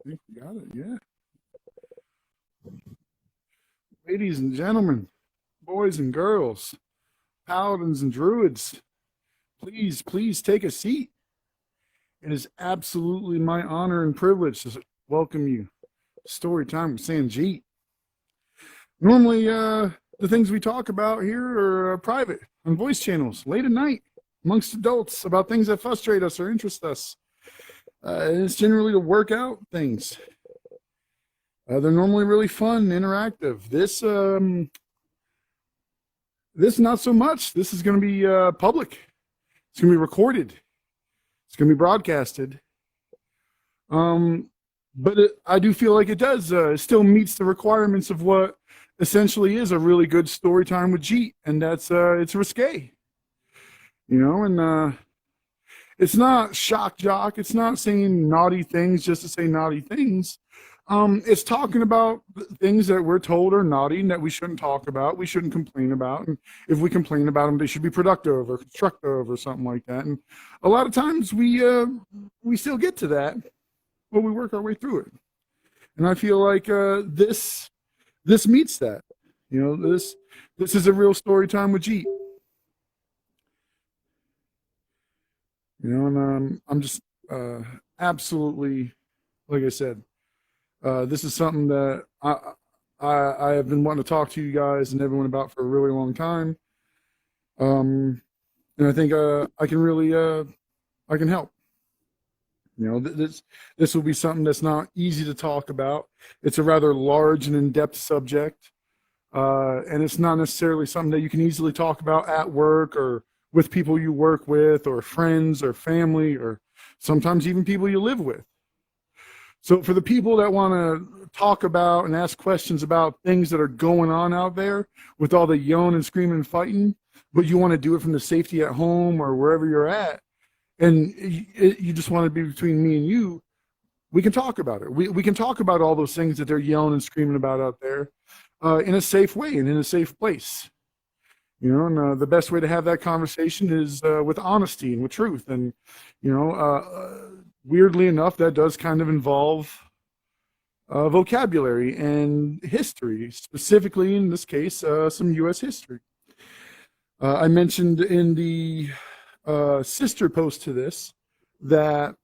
think we got it, yeah. Ladies and gentlemen, boys and girls, paladins and druids, please take a seat. It is absolutely my honor and privilege to welcome you to Storytime with Sanjeet. Normally, the things we talk about here are private on voice channels, late at night, amongst adults, about things that frustrate us or interest us. It's generally to work out things. They're normally really fun, interactive. This not so much. This is going to be public. It's going to be recorded. It's going to be broadcasted. But I do feel like it does. It still meets the requirements of what essentially is a really good story time with Jeet, and that's it's risque. And it's not shock jock. It's not saying naughty things just to say naughty things. It's talking about things that we're told are naughty and that we shouldn't talk about, we shouldn't complain about. And if we complain about them, they should be productive or constructive or something like that. And a lot of times we still get to that, but we work our way through it. And I feel like this meets that. This is a real story time with Jeet. And I'm just absolutely, like I said, this is something that I have been wanting to talk to you guys and everyone about for a really long time. And I think I can really I can help. This will be something that's not easy to talk about. It's a rather large and in-depth subject, and it's not necessarily something that you can easily talk about at work or with people you work with or friends or family or sometimes even people you live with. So for the people that want to talk about and ask questions about things that are going on out there with all the yelling and screaming and fighting, but you want to do it from the safety at home or wherever you're at, and you just want to be between me and you, we can talk about it. We can talk about all those things that they're yelling and screaming about out there in a safe way and in a safe place. And the best way to have that conversation is with honesty and with truth. And, weirdly enough, that does kind of involve vocabulary and history, specifically in this case, some U.S. history. I mentioned in the sister post to this that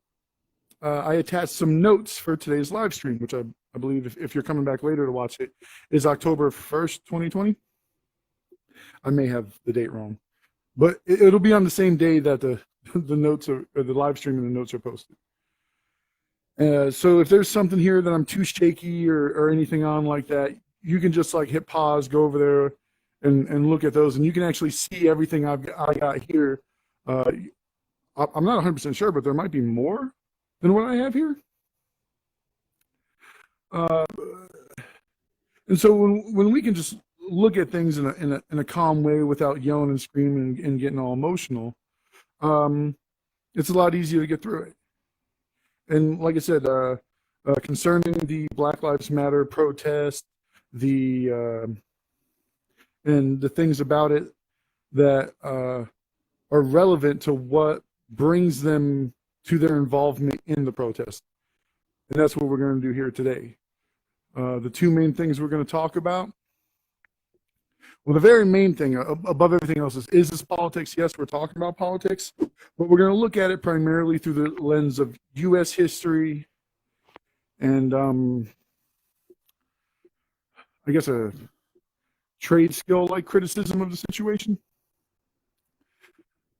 I attached some notes for today's live stream, which I believe, if you're coming back later to watch it, is October 1st, 2020. I may have the date wrong, but it'll be on the same day that the notes are, or the live stream and the notes are posted. So if there's something here that I'm too shaky or anything on like that, you can just like hit pause, go over there and look at those, and you can actually see everything I got here. I'm not 100% sure, but there might be more than what I have here. And so when we can just look at things in a calm way without yelling and screaming and getting all emotional, it's a lot easier to get through it. And like I said, concerning the Black Lives Matter protest, and the things about it that are relevant to what brings them to their involvement in the protest. And that's what we're going to do here today. The two main things we're going to talk about. Well, the very main thing above everything else is this politics? Yes, we're talking about politics, but we're going to look at it primarily through the lens of U.S. history and I guess a trade skill-like criticism of the situation.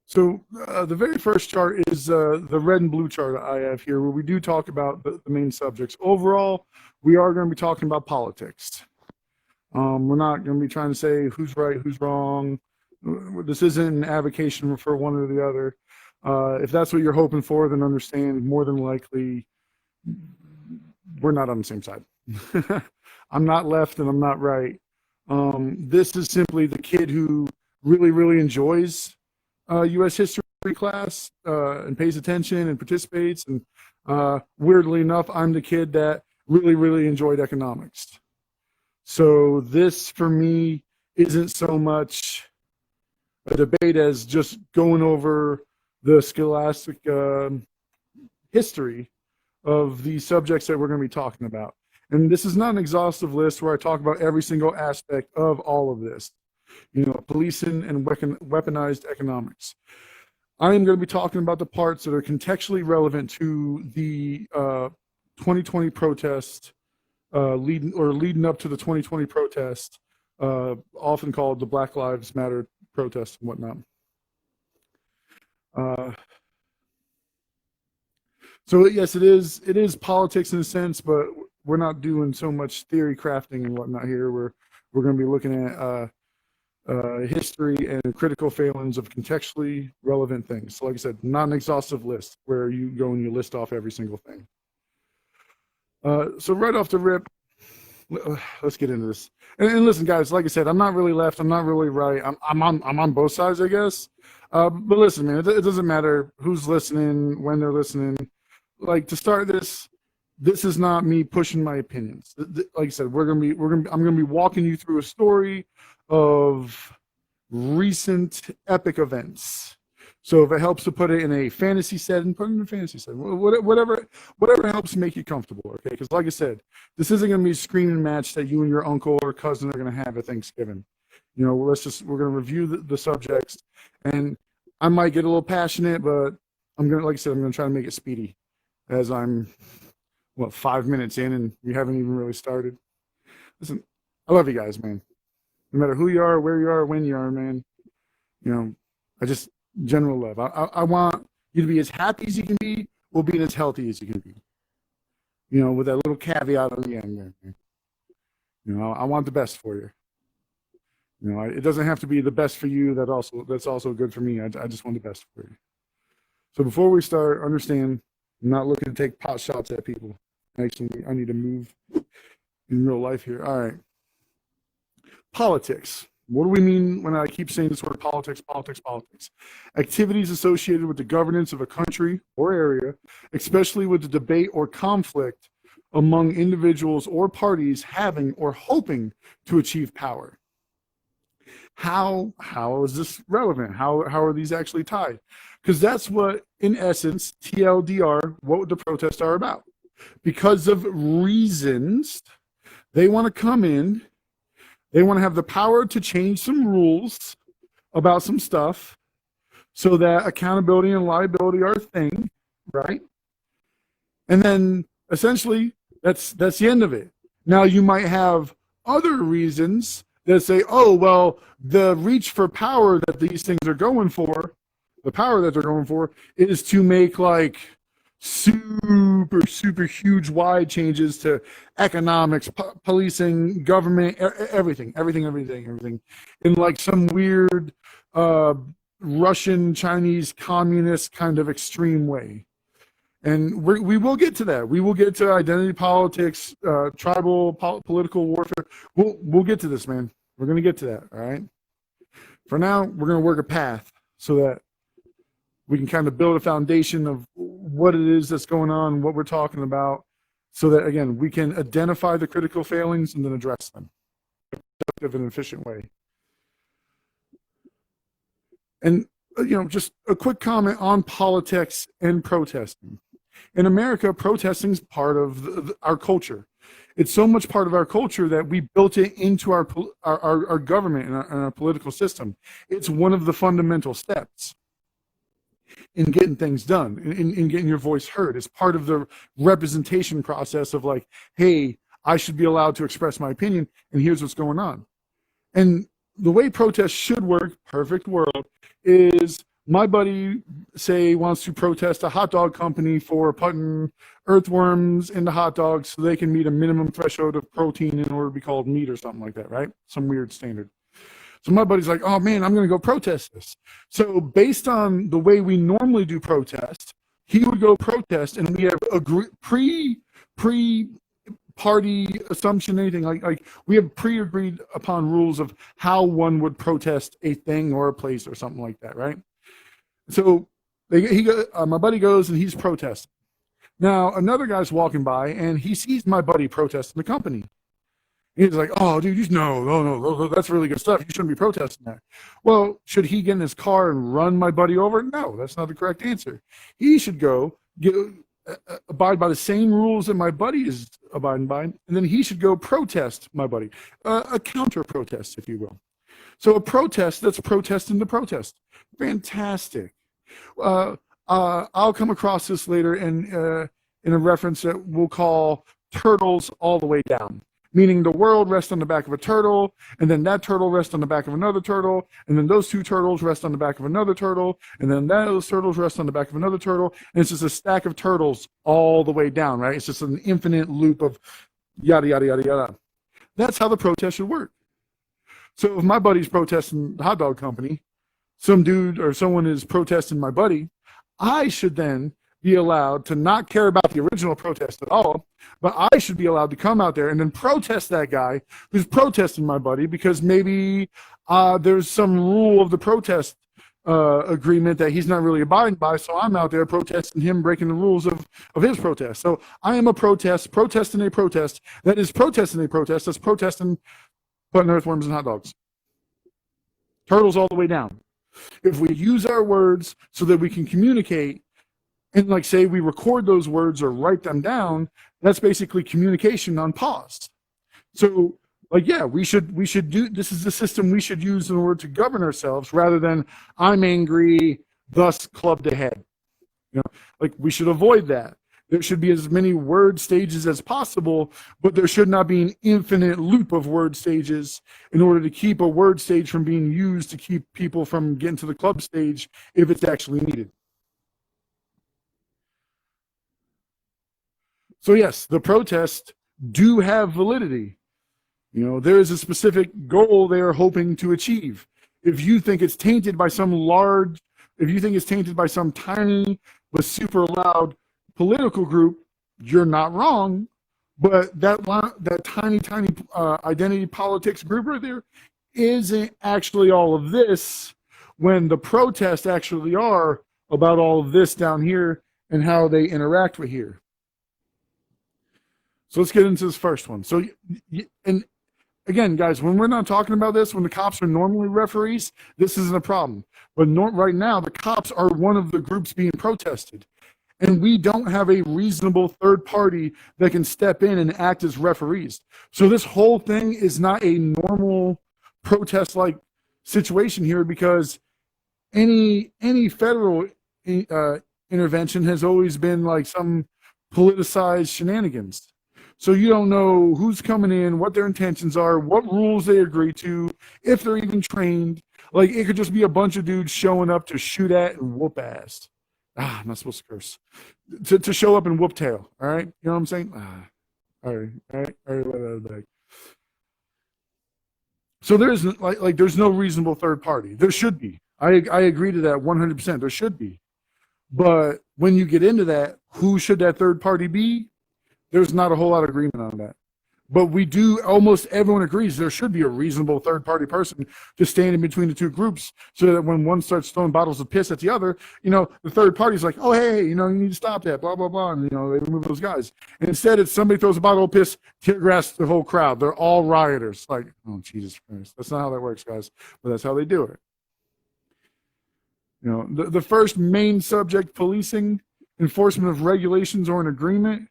So the very first chart is the red and blue chart I have here, where we do talk about the main subjects. Overall, we are going to be talking about politics. We're not going to be trying to say who's right, who's wrong. This isn't an advocation for one or the other. If that's what you're hoping for, then understand more than likely we're not on the same side. I'm not left and I'm not right. This is simply the kid who really, really enjoys U.S. history class and pays attention and participates. And weirdly enough, I'm the kid that really, really enjoyed economics. So this, for me, isn't so much a debate as just going over the scholastic history of the subjects that we're going to be talking about. And this is not an exhaustive list where I talk about every single aspect of all of this. You know, policing and weaponized economics. I am going to be talking about the parts that are contextually relevant to the 2020 protest, leading up to the 2020 protest, often called the Black Lives Matter protest and whatnot. So yes, it is politics in a sense, but we're not doing so much theory crafting and whatnot here. We're going to be looking at history and critical failings of contextually relevant things. So like I said, not an exhaustive list where you go and you list off every single thing. So right off the rip, let's get into this. And listen, guys, like I said, I'm not really left. I'm not really right. I'm on both sides, I guess. But listen, man, it doesn't matter who's listening, when they're listening. Like, to start this is not me pushing my opinions. Like I said, I'm gonna be walking you through a story of recent epic events. So if it helps to put it in a fantasy setting, put it in a fantasy setting. Whatever helps make you comfortable, okay? Because like I said, this isn't going to be a screaming match that you and your uncle or cousin are going to have at Thanksgiving. You know, we're going to review the subjects, and I might get a little passionate, but I'm going to, like I said, I'm going to try to make it speedy, as I'm, 5 minutes in, and we haven't even really started. Listen, I love you guys, man. No matter who you are, where you are, when you are, man. You know, I just general love. I want you to be as happy as you can be, while being as healthy as you can be. You know, with that little caveat on the end there. You know, I want the best for you. You know, it doesn't have to be the best for you. That's also good for me. I just want the best for you. So before we start, understand, I'm not looking to take pot shots at people. Actually, I need to move in real life here. All right. Politics. What do we mean when I keep saying this word politics, politics, politics? Activities associated with the governance of a country or area, especially with the debate or conflict among individuals or parties having or hoping to achieve power. How is this relevant? How are these actually tied? Because that's what, in essence, TLDR, what the protests are about. Because of reasons, they want to come in. They want to have the power to change some rules about some stuff so that accountability and liability are a thing, right? And then essentially that's the end of it. Now you might have other reasons that say, oh, well, the reach for power that these things are going for, the power that they're going for is to make like super huge wide changes to economics, policing, government, everything in like some weird Russian, Chinese, communist kind of extreme way. And we will get to that. We will get to identity politics, tribal political warfare. We'll get to this, man. We're going to get to that, all right? For now, we're going to work a path so that we can kind of build a foundation of what it is that's going on, what we're talking about, so that, again, we can identify the critical failings and then address them in a productive and efficient way. And, you know, just a quick comment on politics and protesting. In America, protesting is part of our culture. It's so much part of our culture that we built it into our government and our political system. It's one of the fundamental steps in getting things done, in getting your voice heard. It's part of the representation process of like, hey, I should be allowed to express my opinion, and here's what's going on. And the way protests should work, perfect world, is my buddy, say, wants to protest a hot dog company for putting earthworms into hot dogs so they can meet a minimum threshold of protein in order to be called meat or something like that, right? Some weird standard. So my buddy's like, oh man, I'm going to go protest this. So based on the way we normally do protests, he would go protest, and we have a pre-party assumption, anything like we have pre-agreed upon rules of how one would protest a thing or a place or something like that, right? So my buddy goes and he's protesting. Now another guy's walking by and he sees my buddy protesting the company. He's like, oh, dude, no, that's really good stuff. You shouldn't be protesting that. Well, should he get in his car and run my buddy over? No, that's not the correct answer. He should go abide by the same rules that my buddy is abiding by, and then he should go protest my buddy, a counter protest, if you will. So a protest that's protesting the protest. Fantastic. I'll come across this later in a reference that we'll call turtles all the way down, meaning the world rests on the back of a turtle, and then that turtle rests on the back of another turtle, and then those two turtles rest on the back of another turtle, and then those turtles rest on the back of another turtle, and it's just a stack of turtles all the way down, right? It's just an infinite loop of yada, yada, yada, yada. That's how the protest should work. So if my buddy's protesting the hot dog company, some dude or someone is protesting my buddy, I should then be allowed to not care about the original protest at all, but I should be allowed to come out there and then protest that guy who's protesting my buddy because maybe there's some rule of the protest agreement that he's not really abiding by, so I'm out there protesting him breaking the rules of his protest. So I am a protesting a protest that is protesting a protest that's protesting putting earthworms and hot dogs. Turtles all the way down. If we use our words so that we can communicate, and like say we record those words or write them down, that's basically communication on pause. So like, yeah, we should do, this is the system we should use in order to govern ourselves rather than I'm angry, thus clubbed ahead. You know, like we should avoid that. There should be as many word stages as possible, but there should not be an infinite loop of word stages in order to keep a word stage from being used to keep people from getting to the club stage if it's actually needed. So yes, the protests do have validity. You know, there is a specific goal they are hoping to achieve. If you think it's tainted by some tiny but super loud political group, you're not wrong. But that tiny identity politics group right there isn't actually all of this, when the protests actually are about all of this down here and how they interact with here. So let's get into this first one. So, and again, guys, when we're not talking about this, when the cops are normally referees, this isn't a problem. But right now, the cops are one of the groups being protested. And we don't have a reasonable third party that can step in and act as referees. So this whole thing is not a normal protest-like situation here, because any federal intervention has always been like some politicized shenanigans. So you don't know who's coming in, what their intentions are, what rules they agree to, if they're even trained. Like, it could just be a bunch of dudes showing up to shoot at and whoop ass. I'm not supposed to curse. To show up and whoop tail, all right? You know what I'm saying? All right. So there isn't, like there's no reasonable third party. There should be. I agree to that 100%. There should be. But when you get into that, who should that third party be? There's not a whole lot of agreement on that. But we do, almost everyone agrees there should be a reasonable third-party person to stand in between the two groups, so that when one starts throwing bottles of piss at the other, you know, the third party's like, oh, hey, you know, you need to stop that, blah, blah, blah, and, you know, they remove those guys. And instead, it's somebody throws a bottle of piss, tear gas the whole crowd. They're all rioters. Like, oh, Jesus Christ. That's not how that works, guys, but that's how they do it. You know, the first main subject, policing, enforcement of regulations or an agreement.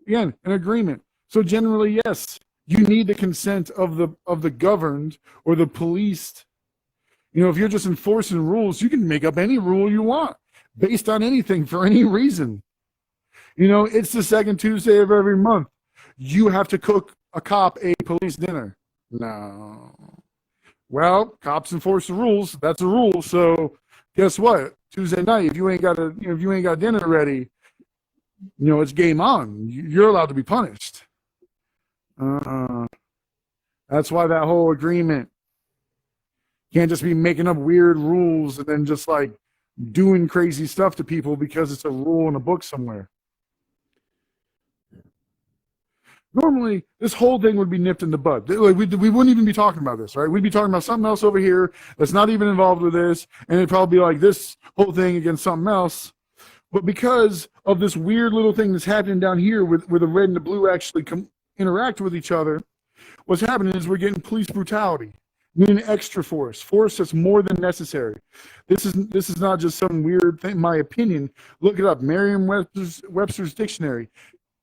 Again, an agreement. So generally, yes, you need the consent of the governed or the policed. You know, if you're just enforcing rules, you can make up any rule you want based on anything for any reason. You know, it's the second Tuesday of every month. You have to cook a cop a police dinner. No. Well, cops enforce the rules. That's a rule. So guess what? Tuesday night, if you ain't got dinner ready, you know, it's game on. You're allowed to be punished. That's why that whole agreement can't just be making up weird rules and then just like doing crazy stuff to people because it's a rule in a book somewhere. Normally, this whole thing would be nipped in the bud. We wouldn't even be talking about this, right? We'd be talking about something else over here that's not even involved with this, and it'd probably be like this whole thing against something else. But because of this weird little thing that's happening down here where the red and the blue actually interact with each other, what's happening is we're getting police brutality. You need an extra force, force that's more than necessary. This is not just some weird thing. My opinion. Look it up. Merriam-Webster's dictionary.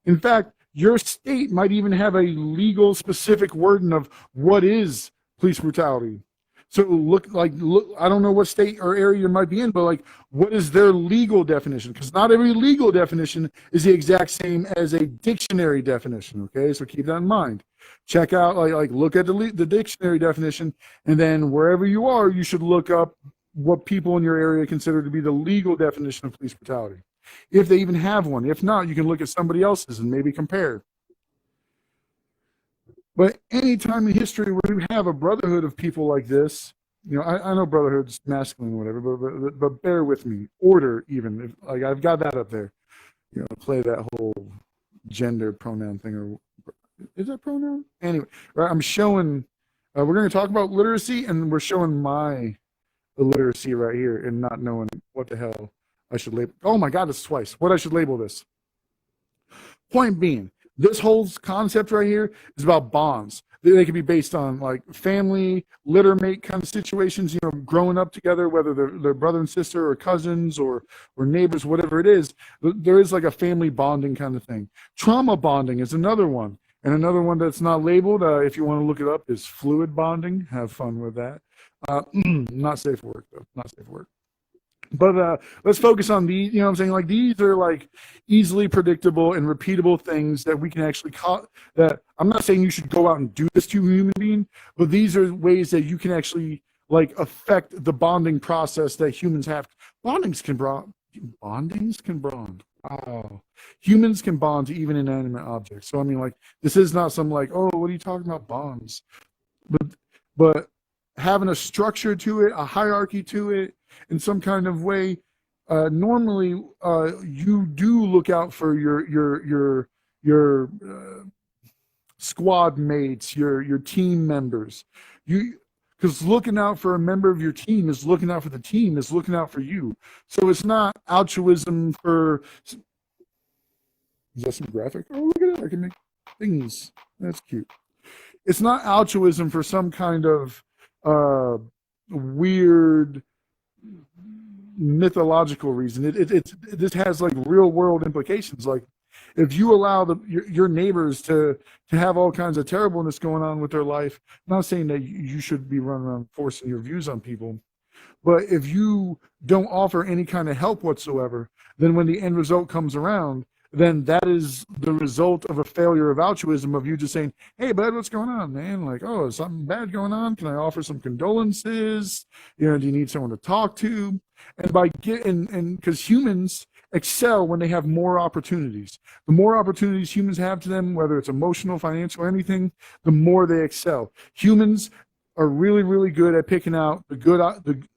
In fact, your state might even have a legal specific wording of what is police brutality. So look, I don't know what state or area you might be in, but like, what is their legal definition? Because not every legal definition is the exact same as a dictionary definition. Okay, so keep that in mind. Check out, look at the dictionary definition, and then wherever you are, you should look up what people in your area consider to be the legal definition of police brutality, if they even have one. If not, you can look at somebody else's and maybe compare. But any time in history where you have a brotherhood of people like this, I know brotherhood's masculine or whatever, but bear with me. Order, even, like, I've got that up there. Play that whole gender pronoun thing, or is that pronoun? Anyway, right, I'm showing, we're going to talk about literacy, and we're showing my illiteracy right here and not knowing what the hell I should label. Oh my God, it's twice. What I should label this. Point being, this whole concept right here is about bonds. They can be based on like family, litter mate kind of situations, growing up together, whether they're brother and sister or cousins or neighbors, whatever it is. There is like a family bonding kind of thing. Trauma bonding is another one. And another one that's not labeled, if you want to look it up, is fluid bonding. Have fun with that. Not safe for work, though. Not safe for work. But let's focus on these. You know what I'm saying? Like, these are like easily predictable and repeatable things that we can actually that I'm not saying you should go out and do this to a human being, but these are ways that you can actually like affect the bonding process that humans have. Bondings can bond. Wow. Humans can bond to even inanimate objects. So I mean, like, this is not some like, oh, what are you talking about, bonds? But having a structure to it, a hierarchy to it, in some kind of way, normally you do look out for your squad mates, your team members. Because looking out for a member of your team is looking out for the team, is looking out for you. So it's not altruism for. Is that some graphic? Oh, look at that! I can make things. That's cute. It's not altruism for some kind of weird mythological reason. This has like real world implications. Like, if you allow your neighbors to have all kinds of terribleness going on with their life, I'm not saying that you should be running around forcing your views on people, but if you don't offer any kind of help whatsoever, then when the end result comes around, then that is the result of a failure of altruism, of you just saying, hey, bud, what's going on, man? Like, oh, is something bad going on? Can I offer some condolences? Do you need someone to talk to? And because humans excel when they have more opportunities. The more opportunities humans have to them, whether it's emotional, financial, or anything, the more they excel. Humans are really, really good at picking out the good,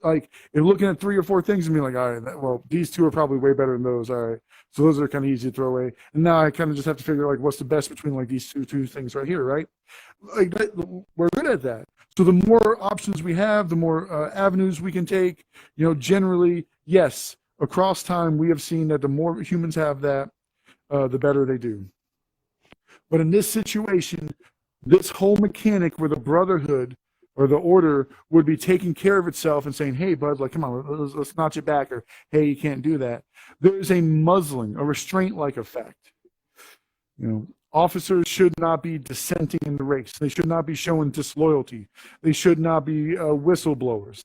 like, if looking at 3 or 4 things and being like, all right, well, these 2 are probably way better than those. All right. So those are kind of easy to throw away. And now I kind of just have to figure like what's the best between like these two things right here, right? Like, we're good at that. So the more options we have, the more avenues we can take. Generally, yes, across time we have seen that the more humans have that, the better they do. But in this situation, this whole mechanic where the brotherhood or the order would be taking care of itself and saying, hey, bud, like, come on, let's notch it back, or hey, you can't do that. There's a muzzling, a restraint-like effect. Officers should not be dissenting in the race. They should not be showing disloyalty. They should not be whistleblowers.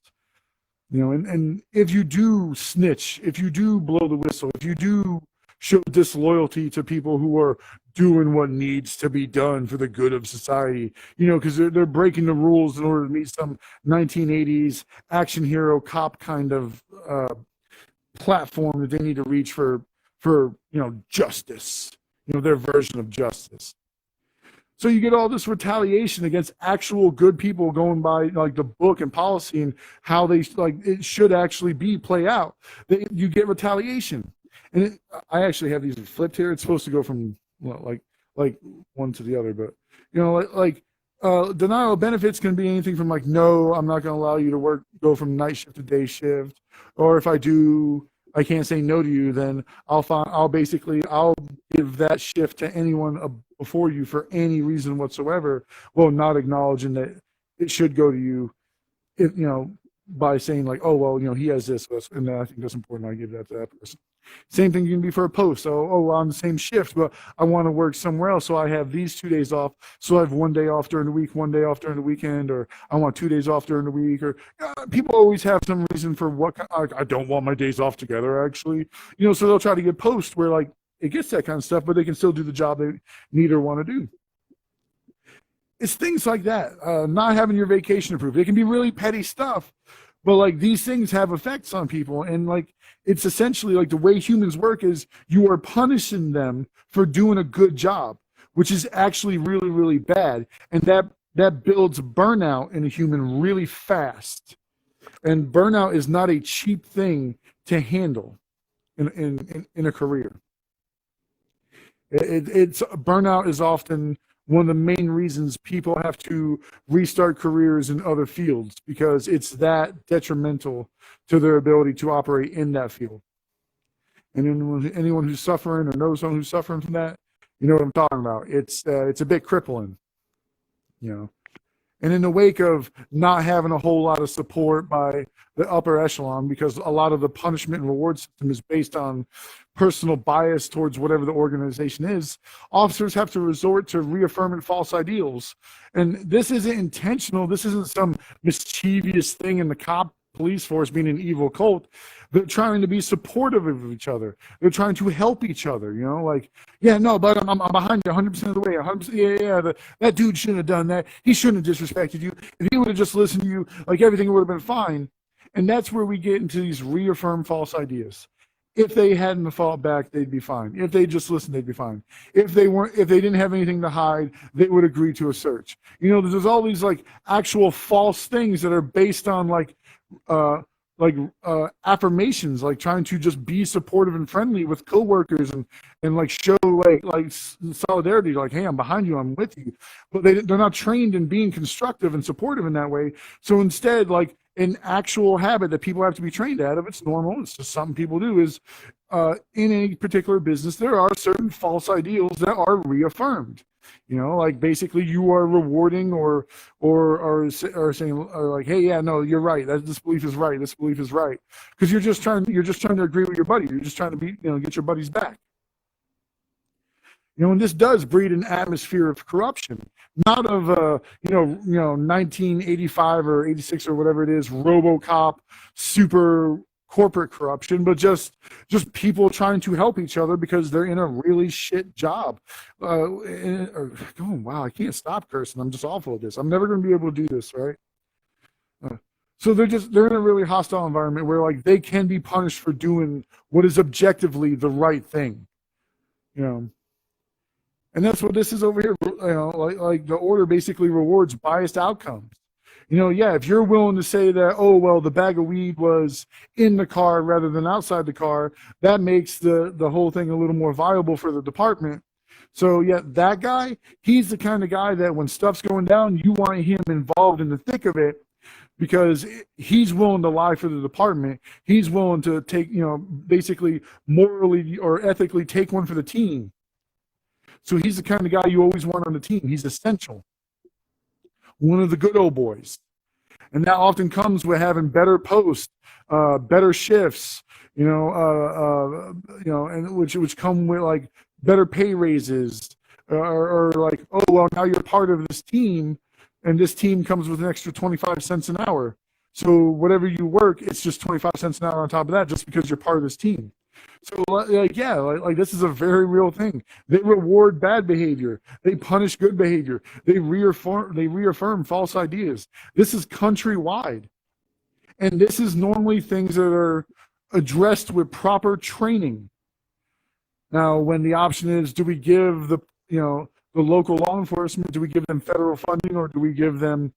And if you do snitch, if you do blow the whistle, if you do show disloyalty to people who are doing what needs to be done for the good of society, because they're breaking the rules in order to meet some 1980s action hero cop kind of platform that they need to reach for justice, their version of justice. So you get all this retaliation against actual good people going by like the book and policy and how they like it should actually play out. You get retaliation. And I actually have these flipped here. It's supposed to go from like one to the other, but denial of benefits can be anything from like, no, I'm not going to allow you to go from night shift to day shift, or if I do, I can't say no to you, then I'll give that shift to anyone before you for any reason whatsoever, while not acknowledging that it should go to you, if, by saying like, oh, well, he has this, and I think that's important. I give that to that person. Same thing can be for a post. So, oh, well, on the same shift, but I want to work somewhere else. So I have these 2 days off. So I have 1 day off during the week, 1 day off during the weekend, or I want 2 days off during the week. Or people always have some reason for what I don't want my days off together, actually. So they'll try to get posts where like it gets that kind of stuff, but they can still do the job they need or want to do. It's things like that. Not having your vacation approved. It can be really petty stuff, but like these things have effects on people. And like, it's essentially like the way humans work is you are punishing them for doing a good job, which is actually really, really bad. And that builds burnout in a human really fast. And burnout is not a cheap thing to handle in a career. It's burnout is often one of the main reasons people have to restart careers in other fields, because it's that detrimental to their ability to operate in that field. And anyone who's suffering or knows someone who's suffering from that, you know what I'm talking about. It's a bit crippling, And in the wake of not having a whole lot of support by the upper echelon, because a lot of the punishment and reward system is based on personal bias towards whatever the organization is, officers have to resort to reaffirming false ideals. And this isn't intentional. This isn't some mischievous thing in the police force being an evil cult. They're trying to be supportive of each other. They're trying to help each other, like, yeah, no, but I'm behind you 100% of the way. 100%, that dude shouldn't have done that. He shouldn't have disrespected you. If he would have just listened to you, like, everything would have been fine. And that's where we get into these reaffirmed false ideas. If they hadn't fought back, they'd be fine. If they just listened, they'd be fine. If they didn't have anything to hide, they would agree to a search. There's all these like actual false things that are based on affirmations, like trying to just be supportive and friendly with coworkers and like show like solidarity, like, hey, I'm behind you, I'm with you. But they're not trained in being constructive and supportive in that way. So instead, like, an actual habit that people have to be trained out of, it's normal, it's just something people do, is in a particular business, there are certain false ideals that are reaffirmed. Like basically you are rewarding or saying like, hey, yeah, no, you're right. This belief is right. This belief is right. Because you're just trying to agree with your buddy. You're just trying to get your buddies back. And this does breed an atmosphere of corruption, not of 1985 or 86 or whatever it is, RoboCop, super corporate corruption, but just people trying to help each other because they're in a really shit job. Wow, I can't stop cursing. I'm just awful at this. I'm never going to be able to do this, right? So they're in a really hostile environment where like they can be punished for doing what is objectively the right thing, And that's what this is over here. Like the order basically rewards biased outcomes. If you're willing to say that, oh, well, the bag of weed was in the car rather than outside the car, that makes the whole thing a little more viable for the department. So, yeah, that guy, he's the kind of guy that when stuff's going down, you want him involved in the thick of it because he's willing to lie for the department. He's willing to take, basically morally or ethically take one for the team. So he's the kind of guy you always want on the team. He's essential. One of the good old boys. And that often comes with having better posts, better shifts, and which come with like better pay raises or like, oh, well, now you're part of this team and this team comes with an extra 25 cents an hour. So whatever you work, it's just 25 cents an hour on top of that just because you're part of this team. So like this is a very real thing. They reward bad behavior. They punish good behavior. They reaffirm false ideas. This is countrywide. And this is normally things that are addressed with proper training. Now, when the option is, do we give the local law enforcement, do we give them federal funding or do we give them,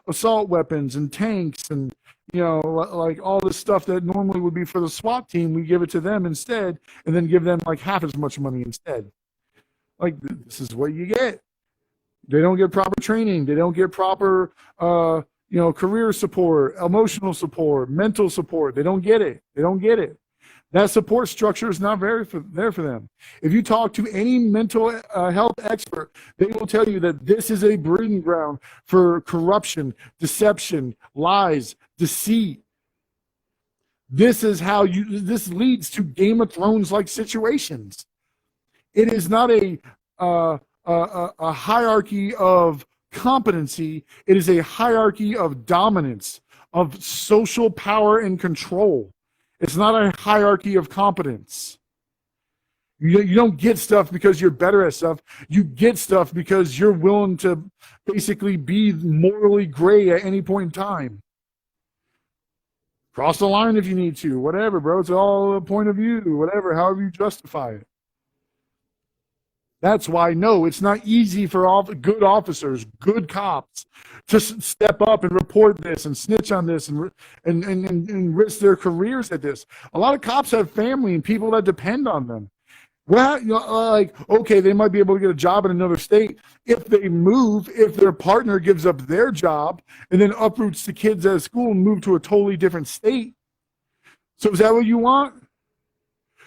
assault weapons and tanks and, like all this stuff that normally would be for the SWAT team, we give it to them instead and then give them like half as much money instead. Like, this is what you get. They don't get proper training. They don't get proper, career support, emotional support, mental support. They don't get it. That support structure is not there for them. If you talk to any mental health expert, they will tell you that this is a breeding ground for corruption, deception, lies, deceit. This leads to Game of Thrones like situations. It is not a hierarchy of competency. It is a hierarchy of dominance, of social power and control. It's not a hierarchy of competence. You don't get stuff because you're better at stuff. You get stuff because you're willing to basically be morally gray at any point in time. Cross the line if you need to, whatever, bro. It's all a point of view, whatever, however you justify it. That's why, no, it's not easy for good officers, good cops, to step up and report this and snitch on this and risk their careers at this. A lot of cops have family and people that depend on them. Well, like, okay, they might be able to get a job in another state. If they move, if their partner gives up their job and then uproots the kids at school and move to a totally different state. So is that what you want?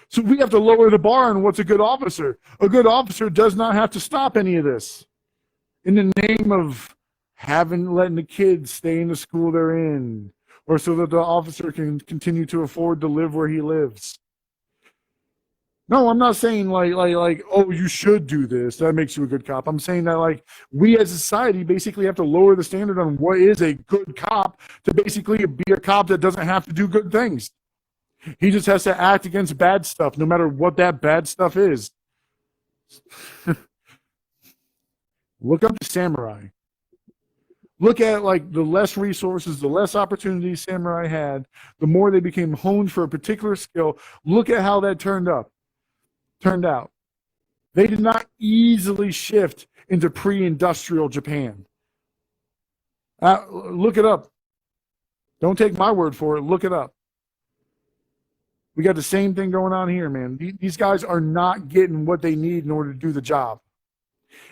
So we have to lower the bar on what's a good officer. A good officer does not have to stop any of this in the name of letting the kids stay in the school they're in, or so that the officer can continue to afford to live where he lives. No, I'm not saying like, oh, you should do this. That makes you a good cop. I'm saying that like we as a society basically have to lower the standard on what is a good cop to basically be a cop that doesn't have to do good things. He just has to act against bad stuff, no matter what that bad stuff is. Look up the samurai. Look at like the less resources, the less opportunities samurai had, the more they became honed for a particular skill. Look at how that turned out. They did not easily shift into pre-industrial Japan. Look it up. Don't take my word for it. Look it up. We got the same thing going on here, man. These guys are not getting what they need in order to do the job.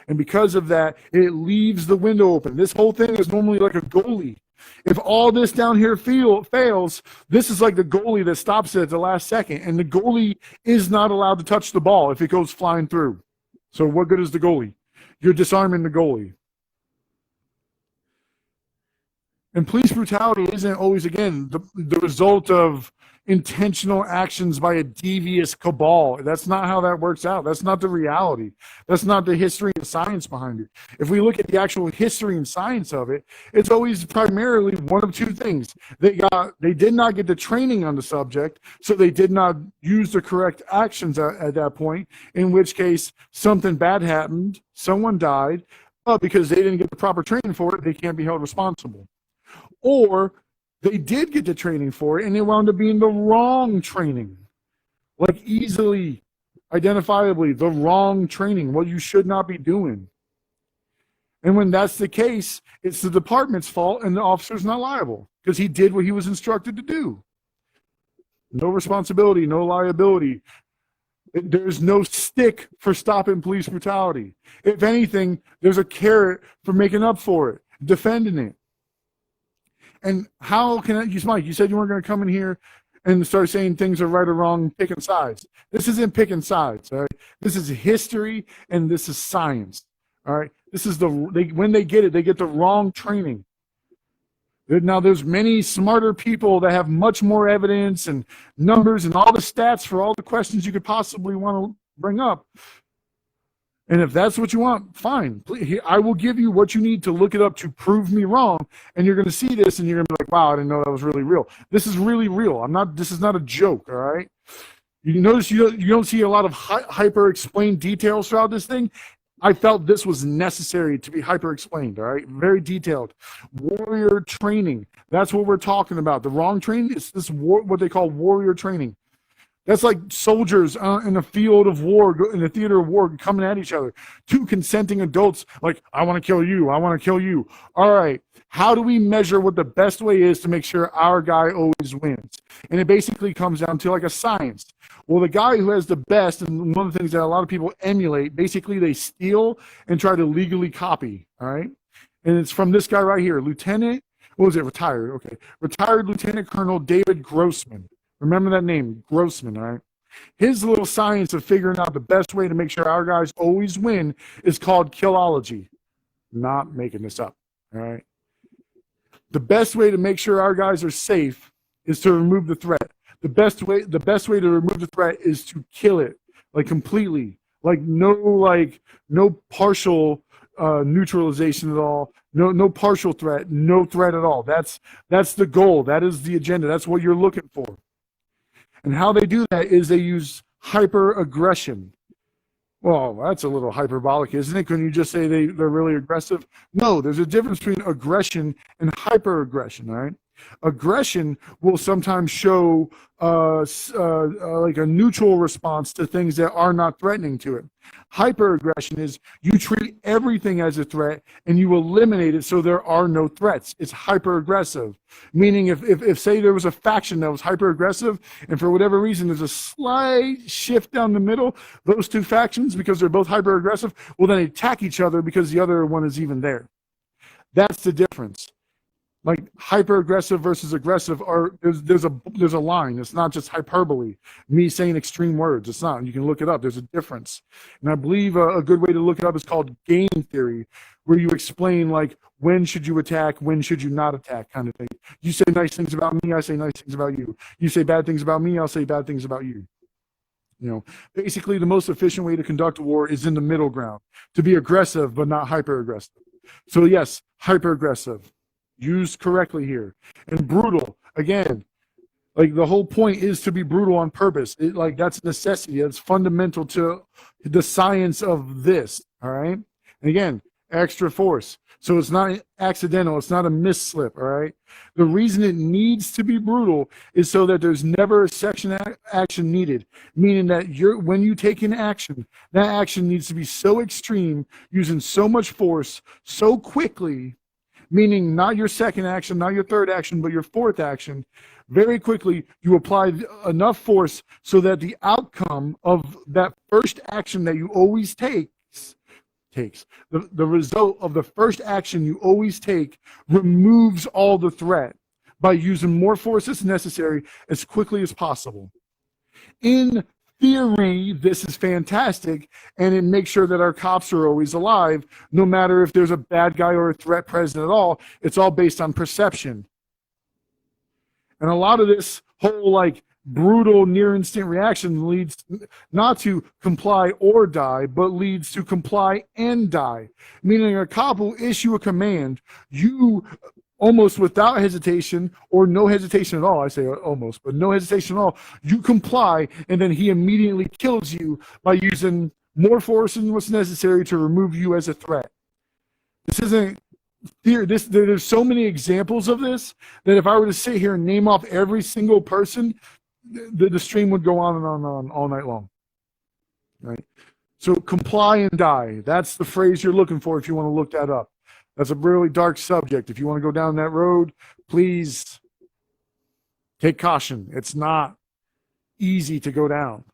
And because of that, it leaves the window open. This whole thing is normally like a goalie. If all this down here fails, this is like the goalie that stops it at the last second. And the goalie is not allowed to touch the ball if it goes flying through. So what good is the goalie? You're disarming the goalie. And police brutality isn't always, again, the result of intentional actions by a devious cabal. That's not how that works out. That's not the reality. That's not the history and science behind it. If we look at the actual history and science of it, it's always primarily one of two things. They did not get the training on the subject, so they did not use the correct actions at that point, in which case something bad happened, someone died, but because they didn't get the proper training for it, they can't be held responsible. Or they did get the training for it, and it wound up being the wrong training. Like easily, identifiably, the wrong training, what you should not be doing. And when that's the case, it's the department's fault, and the officer's not liable, because he did what he was instructed to do. No responsibility, no liability. There's no stick for stopping police brutality. If anything, there's a carrot for making up for it, defending it. And how can I use Mike? You said you weren't going to come in here and start saying things are right or wrong, picking sides. This isn't picking sides, all right? This is history and this is science, all right? This is when they get it, they get the wrong training. Now, there's many smarter people that have much more evidence and numbers and all the stats for all the questions you could possibly want to bring up. And if that's what you want, fine. I will give you what you need to look it up to prove me wrong. And you're going to see this and you're going to be like, wow, I didn't know that was really real. This is really real. This is not a joke, all right? You notice you don't see a lot of hyper-explained details throughout this thing. I felt this was necessary to be hyper-explained, all right? Very detailed. Warrior training. That's what we're talking about. The wrong training is what they call warrior training. That's like soldiers in a field of war, in a theater of war, coming at each other. Two consenting adults, like, I want to kill you, I want to kill you. All right, how do we measure what the best way is to make sure our guy always wins? And it basically comes down to like a science. Well, the guy who has the best, and one of the things that a lot of people emulate, basically they steal and try to legally copy, all right? And it's from this guy right here, Retired Lieutenant Colonel David Grossman. Remember that name, Grossman, all right? His little science of figuring out the best way to make sure our guys always win is called killology. Not making this up, all right? The best way to make sure our guys are safe is to remove the threat. The best way to remove the threat is to kill it, like completely, like no partial neutralization at all, no partial threat, no threat at all. That's the goal. That is the agenda. That's what you're looking for. And how they do that is they use hyper-aggression. Well, that's a little hyperbolic, isn't it? Couldn't you just say they're really aggressive? No, there's a difference between aggression and hyper-aggression, all right? Aggression will sometimes show like a neutral response to things that are not threatening to it. Hyper-aggression is you treat everything as a threat and you eliminate it so there are no threats. It's hyper-aggressive, meaning if say there was a faction that was hyper-aggressive and for whatever reason there's a slight shift down the middle, those two factions, because they're both hyper-aggressive, will then attack each other because the other one is even there. That's the difference. Like hyper aggressive versus aggressive are there's a line. It's not just hyperbole, me saying extreme words. It's not. You can look it up. There's a difference. And I believe a good way to look it up is called game theory, where you explain like when should you attack, when should you not attack, kind of thing. You say nice things about me, I say nice things about you. You say bad things about me, I'll say bad things about you. You know, basically the most efficient way to conduct a war is in the middle ground, to be aggressive but not hyper aggressive. So yes, hyper aggressive. Used correctly here. And brutal, again, like the whole point is to be brutal on purpose. Like that's a necessity. That's fundamental to the science of this, all right? And again, extra force. So it's not accidental. It's not a misslip, all right? The reason it needs to be brutal is so that there's never a section action needed, meaning that when you take an action, that action needs to be so extreme, using so much force, so quickly, meaning not your second action, not your third action, but your fourth action. Very quickly, you apply enough force so that the outcome of that first action that you always takes the result of the first action you always take removes all the threat by using more force as necessary as quickly as possible. In theory, this is fantastic, and it makes sure that our cops are always alive, no matter if there's a bad guy or a threat present at all. It's all based on perception. And a lot of this whole like brutal near instant reaction leads not to comply or die, but leads to comply and die. Meaning a cop will issue a command, you almost without hesitation or no hesitation at all, I say almost, but no hesitation at all, you comply, and then he immediately kills you by using more force than what's necessary to remove you as a threat. This isn't there's so many examples of this that if I were to sit here and name off every single person, the stream would go on and on all night long. Right? So comply and die. That's the phrase you're looking for if you want to look that up. That's a really dark subject. If you want to go down that road, please take caution. It's not easy to go down.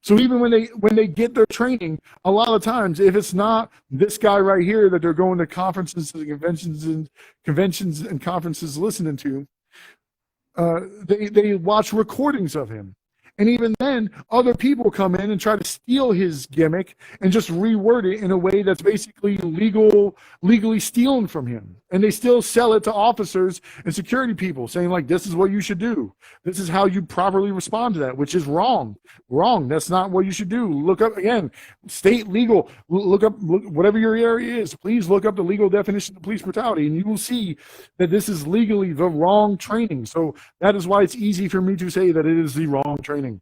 So even when they get their training, a lot of times, if it's not this guy right here that they're going to conferences and conventions and conferences listening to, they watch recordings of him. And even then, other people come in and try to steal his gimmick and just reword it in a way that's basically legally stealing from him. And they still sell it to officers and security people, saying like, this is what you should do. This is how you properly respond to that, which is wrong. Wrong. That's not what you should do. Look up, again, state legal. Look up whatever your area is. Please look up the legal definition of police brutality, and you will see that this is legally the wrong training. So that is why it's easy for me to say that it is the wrong training.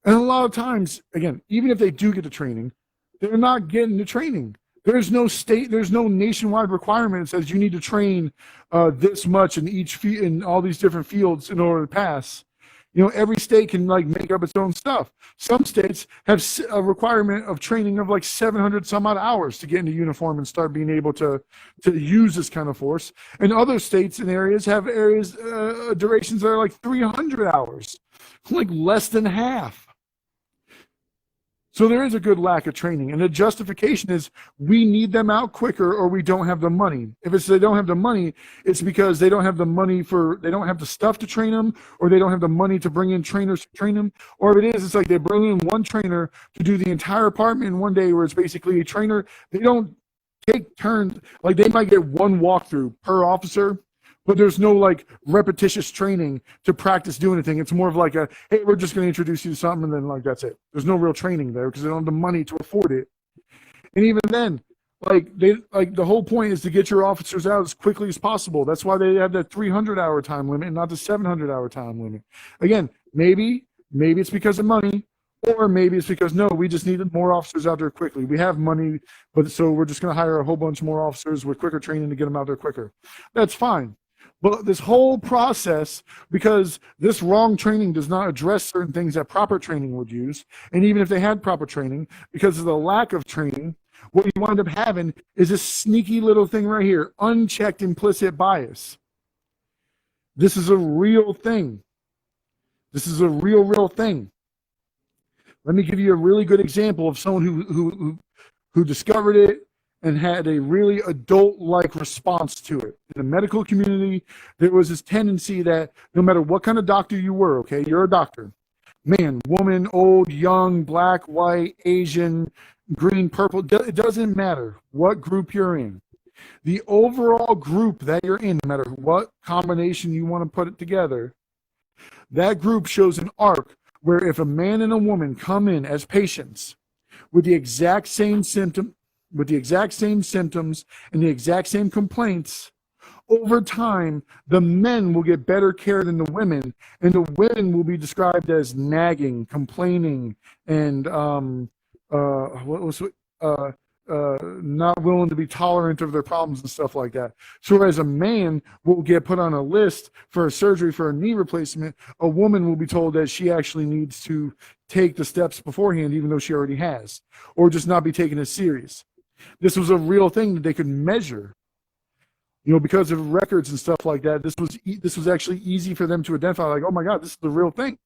And a lot of times, again, even if they do get the training, they're not getting the training. There's no nationwide requirement that says you need to train this much in all these different fields in order to pass. You know, every state can like make up its own stuff. Some states have a requirement of training of like 700 some odd hours to get into uniform and start being able to use this kind of force. And other states and areas have durations that are like 300 hours, like less than half. So there is a good lack of training, and the justification is we need them out quicker or we don't have the money. If it's they don't have the money, it's because they don't have the money they don't have the stuff to train them, or they don't have the money to bring in trainers to train them. Or if it is, it's like they bring in one trainer to do the entire apartment in one day, where it's basically a trainer. They don't take turns. Like they might get one walkthrough per officer, but there's no like repetitious training to practice doing anything. It's more of like a, hey, we're just going to introduce you to something, and then like that's it. There's no real training there because they don't have the money to afford it. And even then, the whole point is to get your officers out as quickly as possible. That's why they have that 300-hour time limit and not the 700-hour time limit. Again, maybe it's because of money, or maybe it's because no, we just needed more officers out there quickly. We have money, but so we're just going to hire a whole bunch more officers with quicker training to get them out there quicker. That's fine. But this whole process, because this wrong training does not address certain things that proper training would use, and even if they had proper training, because of the lack of training, what you wind up having is this sneaky little thing right here, unchecked implicit bias. This is a real thing. This is a real thing. Let me give you a really good example of someone who discovered it and had a really adult-like response to it. In the medical community, there was this tendency that no matter what kind of doctor you were, okay, you're a doctor, man, woman, old, young, black, white, Asian, green, purple, it doesn't matter what group you're in. The overall group that you're in, no matter what combination you want to put it together, that group shows an arc where if a man and a woman come in as patients with the exact same symptoms and the exact same complaints, over time, the men will get better care than the women, and the women will be described as nagging, complaining, and not willing to be tolerant of their problems and stuff like that. So whereas a man will get put on a list for a surgery for a knee replacement, a woman will be told that she actually needs to take the steps beforehand, even though she already has, or just not be taken as serious. This was a real thing that they could measure. You know, because of records and stuff like that, this was actually easy for them to identify, like, oh my God, this is the real thing.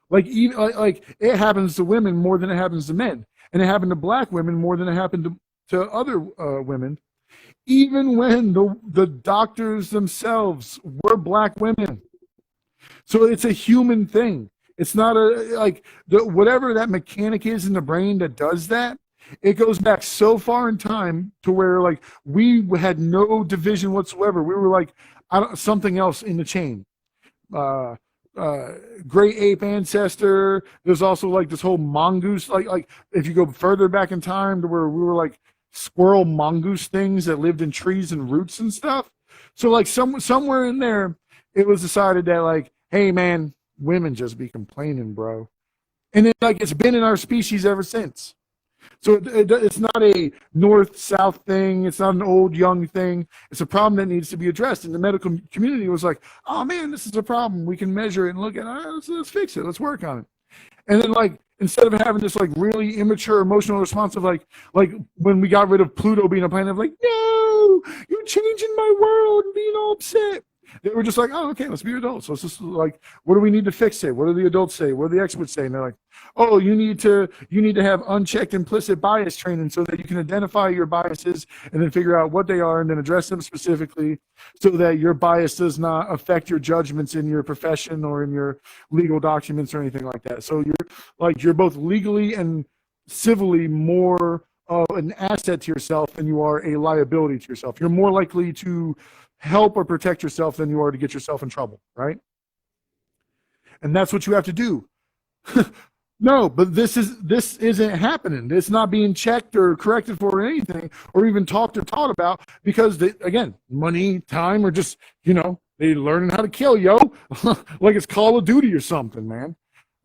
Like, even like it happens to women more than it happens to men. And it happened to black women more than it happened to other women, even when the doctors themselves were black women. So it's a human thing. It's not whatever that mechanic is in the brain that does that, it goes back so far in time to where like we had no division whatsoever. We were like something else in the chain. Great ape ancestor. There's also like this whole mongoose, like if you go further back in time to where we were like squirrel mongoose things that lived in trees and roots and stuff. So like somewhere in there, it was decided that like, hey man, women just be complaining, bro. And then like it's been in our species ever since. So it's not a north-south thing. It's not an old-young thing. It's a problem that needs to be addressed. And the medical community was like, oh, man, this is a problem. We can measure it and look at it. Let's fix it. Let's work on it. And then, like, instead of having this, like, really immature emotional response of, like when we got rid of Pluto being a planet of, like, no, you're changing my world and being all upset. They were just like, oh, okay, let's be adults. Let's just like, what do we need to fix it? What do the adults say? What do the experts say? And they're like, oh, you need to have unchecked implicit bias training so that you can identify your biases and then figure out what they are and then address them specifically so that your bias does not affect your judgments in your profession or in your legal documents or anything like that. So you're both legally and civilly more of an asset to yourself than you are a liability to yourself. You're more likely to help or protect yourself than you are to get yourself in trouble, right? And that's what you have to do. No, but this isn't happening. It's not being checked or corrected for or anything, or even talked or taught about because again, money, time, or just, they learning how to kill, yo. Like it's Call of Duty or something, man.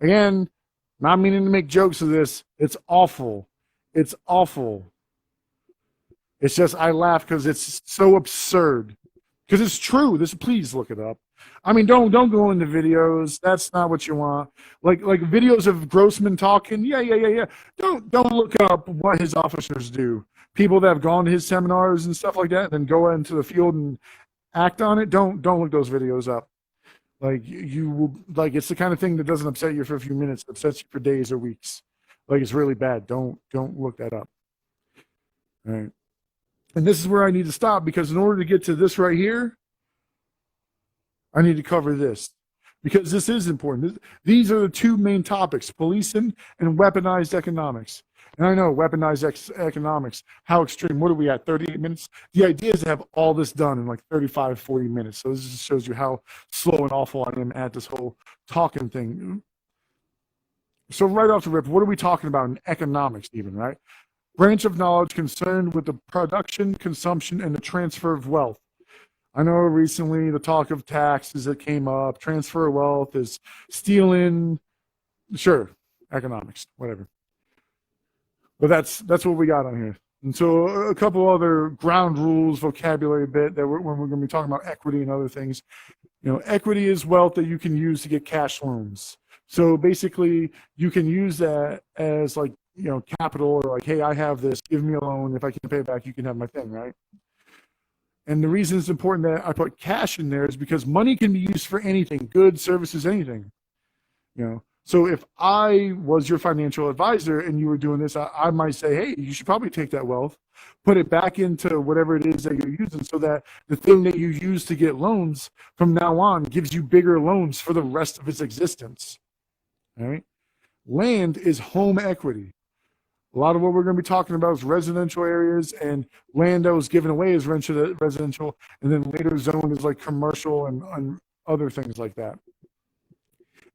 Again, not meaning to make jokes of this. It's awful. It's awful. It's just I laugh because it's so absurd. Because it's true. Please look it up. I mean, don't go into videos. That's not what you want. Like videos of Grossman talking. Yeah. Don't look up what his officers do. People that have gone to his seminars and stuff like that, and then go into the field and act on it. Don't look those videos up. Like you will, like it's the kind of thing that doesn't upset you for a few minutes. It upsets you for days or weeks. Like it's really bad. Don't look that up. All right. And this is where I need to stop, because in order to get to this right here, I need to cover this, because this is important. These are the two main topics: policing and weaponized economics. And I know weaponized economics, how extreme. What are we at, 38 minutes? The idea is to have all this done in like 35, 40 minutes. So this just shows you how slow and awful I am at this whole talking thing. So right off the rip, what are we talking about in economics even, right? Branch of knowledge concerned with the production, consumption, and the transfer of wealth. I know recently the talk of taxes that came up, transfer of wealth is stealing, sure, economics, whatever. But that's what we got on here. And so a couple other ground rules, vocabulary bit that when we're going to be talking about equity and other things. You know, equity is wealth that you can use to get cash loans. So basically, you can use that as like, you know, capital, or like, hey, I have this, give me a loan. If I can't pay it back, you can have my thing, right? And the reason it's important that I put cash in there is because money can be used for anything, goods, services, anything. You know, so if I was your financial advisor and you were doing this, I might say, hey, you should probably take that wealth, put it back into whatever it is that you're using, so that the thing that you use to get loans from now on gives you bigger loans for the rest of its existence. All right. Land is home equity. A lot of what we're going to be talking about is residential areas, and land that was given away is residential, and then later zoned is like commercial and other things like that.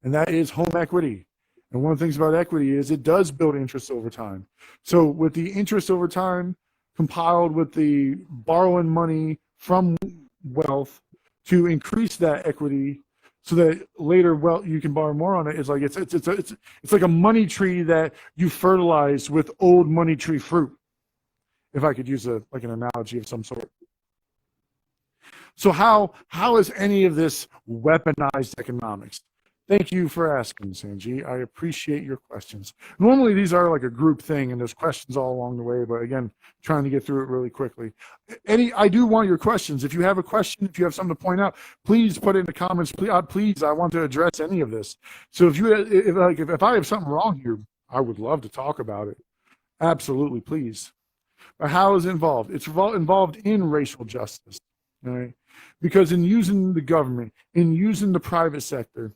And that is home equity. And one of the things about equity is it does build interest over time. So with the interest over time compiled with the borrowing money from wealth to increase that equity, so that later, well, you can borrow more on it. It's like it's like a money tree that you fertilize with old money tree fruit, if I could use an analogy of some sort. So how is any of this weaponized economics? Thank you for asking, Sanjeet. I appreciate your questions. Normally, these are like a group thing, and there's questions all along the way, but again, trying to get through it really quickly. I do want your questions. If you have a question, if you have something to point out, please put it in the comments. Please, I want to address any of this. So if I have something wrong here, I would love to talk about it. Absolutely, please. But how is it involved? It's involved in racial justice, all right? Because in using the government, in using the private sector,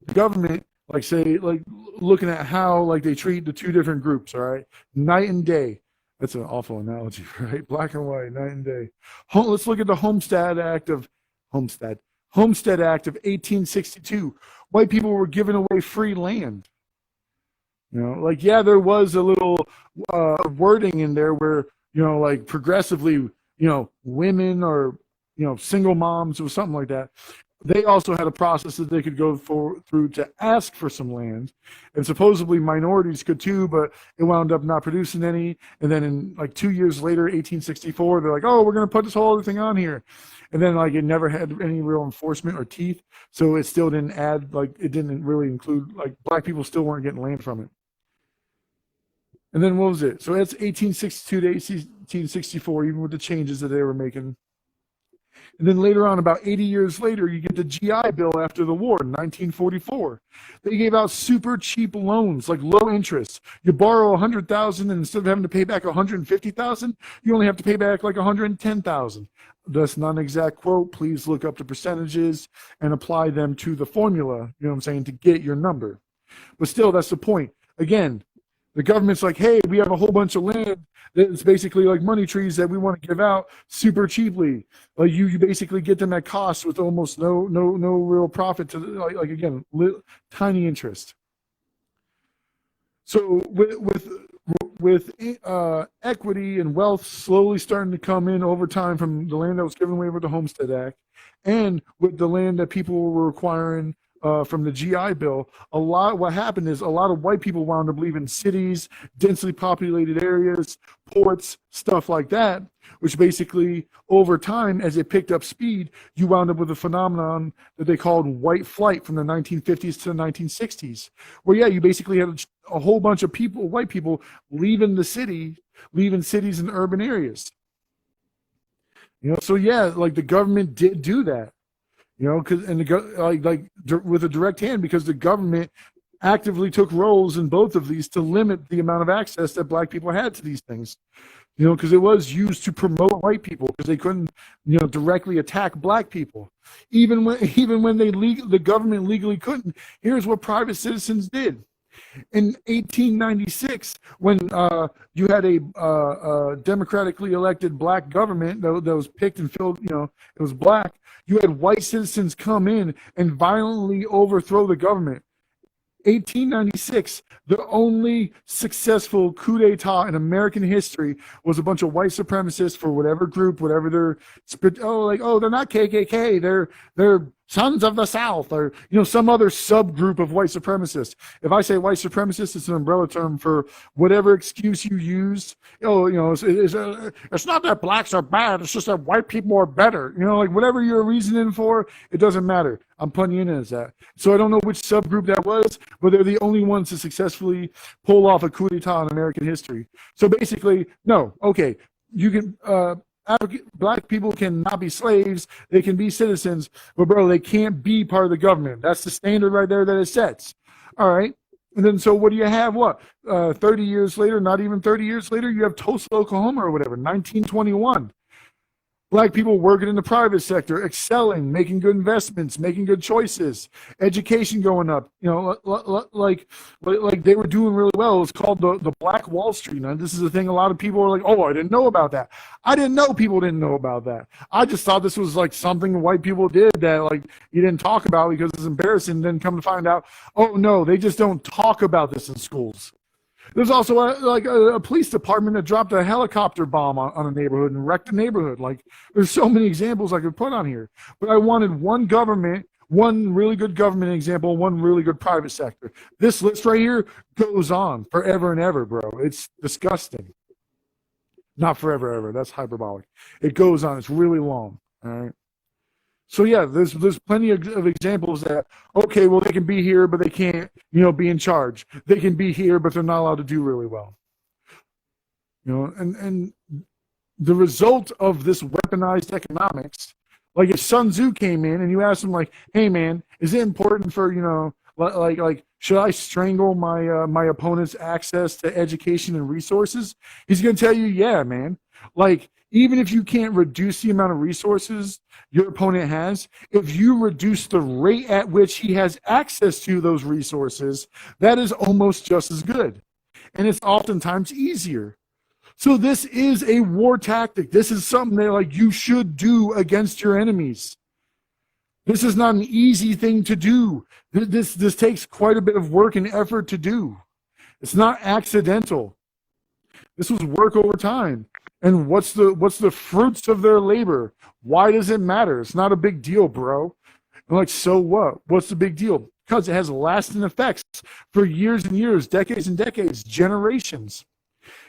the government, looking at how they treat the two different groups, all right, night and day. That's an awful analogy, right? Black and white, night and day. Let's look at the Homestead Act of 1862. White people were giving away free land. You know, yeah, there was a little wording in there where, progressively, women or, single moms or something like that. They also had a process that they could go through to ask for some land, and supposedly minorities could too, but it wound up not producing any. And then in 2 years later, 1864, they're like, oh, we're going to put this whole other thing on here. And then it never had any real enforcement or teeth. So it still didn't add, it didn't really include, black people still weren't getting land from it. And then what was it? So that's 1862 to 1864, even with the changes that they were making. And then later on, about 80 years later, you get the GI Bill after the war in 1944. They gave out super cheap loans, low interest. You borrow $100,000, and instead of having to pay back $150,000, you only have to pay back $110,000. That's not an exact quote. Please look up the percentages and apply them to the formula, you know what I'm saying, to get your number. But still, that's the point. Again, the government's like, hey, we have a whole bunch of land that's basically like money trees that we want to give out super cheaply. You basically get them at cost with almost no real profit to again, tiny interest. So with equity and wealth slowly starting to come in over time from the land that was given away with the Homestead Act, and with the land that people were requiring from the GI Bill, what happened is a lot of white people wound up leaving cities, densely populated areas, ports, stuff like that, which basically over time, as it picked up speed, you wound up with a phenomenon that they called white flight from the 1950s to the 1960s, where, yeah, you basically had a whole bunch of people, white people, leaving cities in urban areas. So yeah, the government did do that. With a direct hand, because the government actively took roles in both of these to limit the amount of access that black people had to these things. You know, because it was used to promote white people because they couldn't, you know, directly attack black people. Even when the government legally couldn't. Here's what private citizens did. In 1896, when you had a democratically elected black government that was picked and filled, you know, it was black, you had white citizens come in and violently overthrow the government. 1896, the only successful coup d'etat in American history was a bunch of white supremacists for whatever group, whatever they're they're not KKK, they're Sons of the South, or you know, some other subgroup of white supremacists. If I say white supremacist, it's an umbrella term for whatever excuse you use. Oh, you know, it's not that blacks are bad, it's just that white people are better. You know, like whatever you're reasoning for, it doesn't matter. I'm putting you in as that. So I don't know which subgroup that was, but they're the only ones to successfully pull off a coup d'etat in American history. So basically, no, okay, you can black people cannot be slaves, they can be citizens, but bro, they can't be part of the government. That's the standard right there that it sets. All right. And then so what do you have? 30 years later, not even 30 years later, you have Tulsa, Oklahoma or whatever, 1921. Black people working in the private sector, excelling, making good investments, making good choices, education going up. You know, like they were doing really well. It was called the Black Wall Street. Now, this is a thing a lot of people are like, oh, I didn't know about that. I didn't know people didn't know about that. I just thought this was like something white people did that like you didn't talk about because it's embarrassing. Then come to find out, oh no, they just don't talk about this in schools. There's also a police department that dropped a helicopter bomb on a neighborhood and wrecked the neighborhood. Like, there's so many examples I could put on here. But I wanted one really good government example, one really good private sector. This list right here goes on forever and ever, bro. It's disgusting. Not forever, ever. That's hyperbolic. It goes on. It's really long. All right. So yeah, there's plenty of examples that, okay, well, they can be here, but they can't, you know, be in charge. They can be here, but they're not allowed to do really well. You know, and the result of this weaponized economics, like if Sun Tzu came in and you asked him like, hey man, is it important for, you know, like should I strangle my opponent's access to education and resources? He's gonna tell you, yeah, man. Like, even if you can't reduce the amount of resources your opponent has, if you reduce the rate at which he has access to those resources, that is almost just as good. And it's oftentimes easier. So this is a war tactic. This is something that like you should do against your enemies. This is not an easy thing to do. This takes quite a bit of work and effort to do. It's not accidental. This was work over time. And what's the fruits of their labor? Why does it matter? It's not a big deal, bro. I'm like, so what? What's the big deal? Because it has lasting effects for years and years, decades and decades, generations.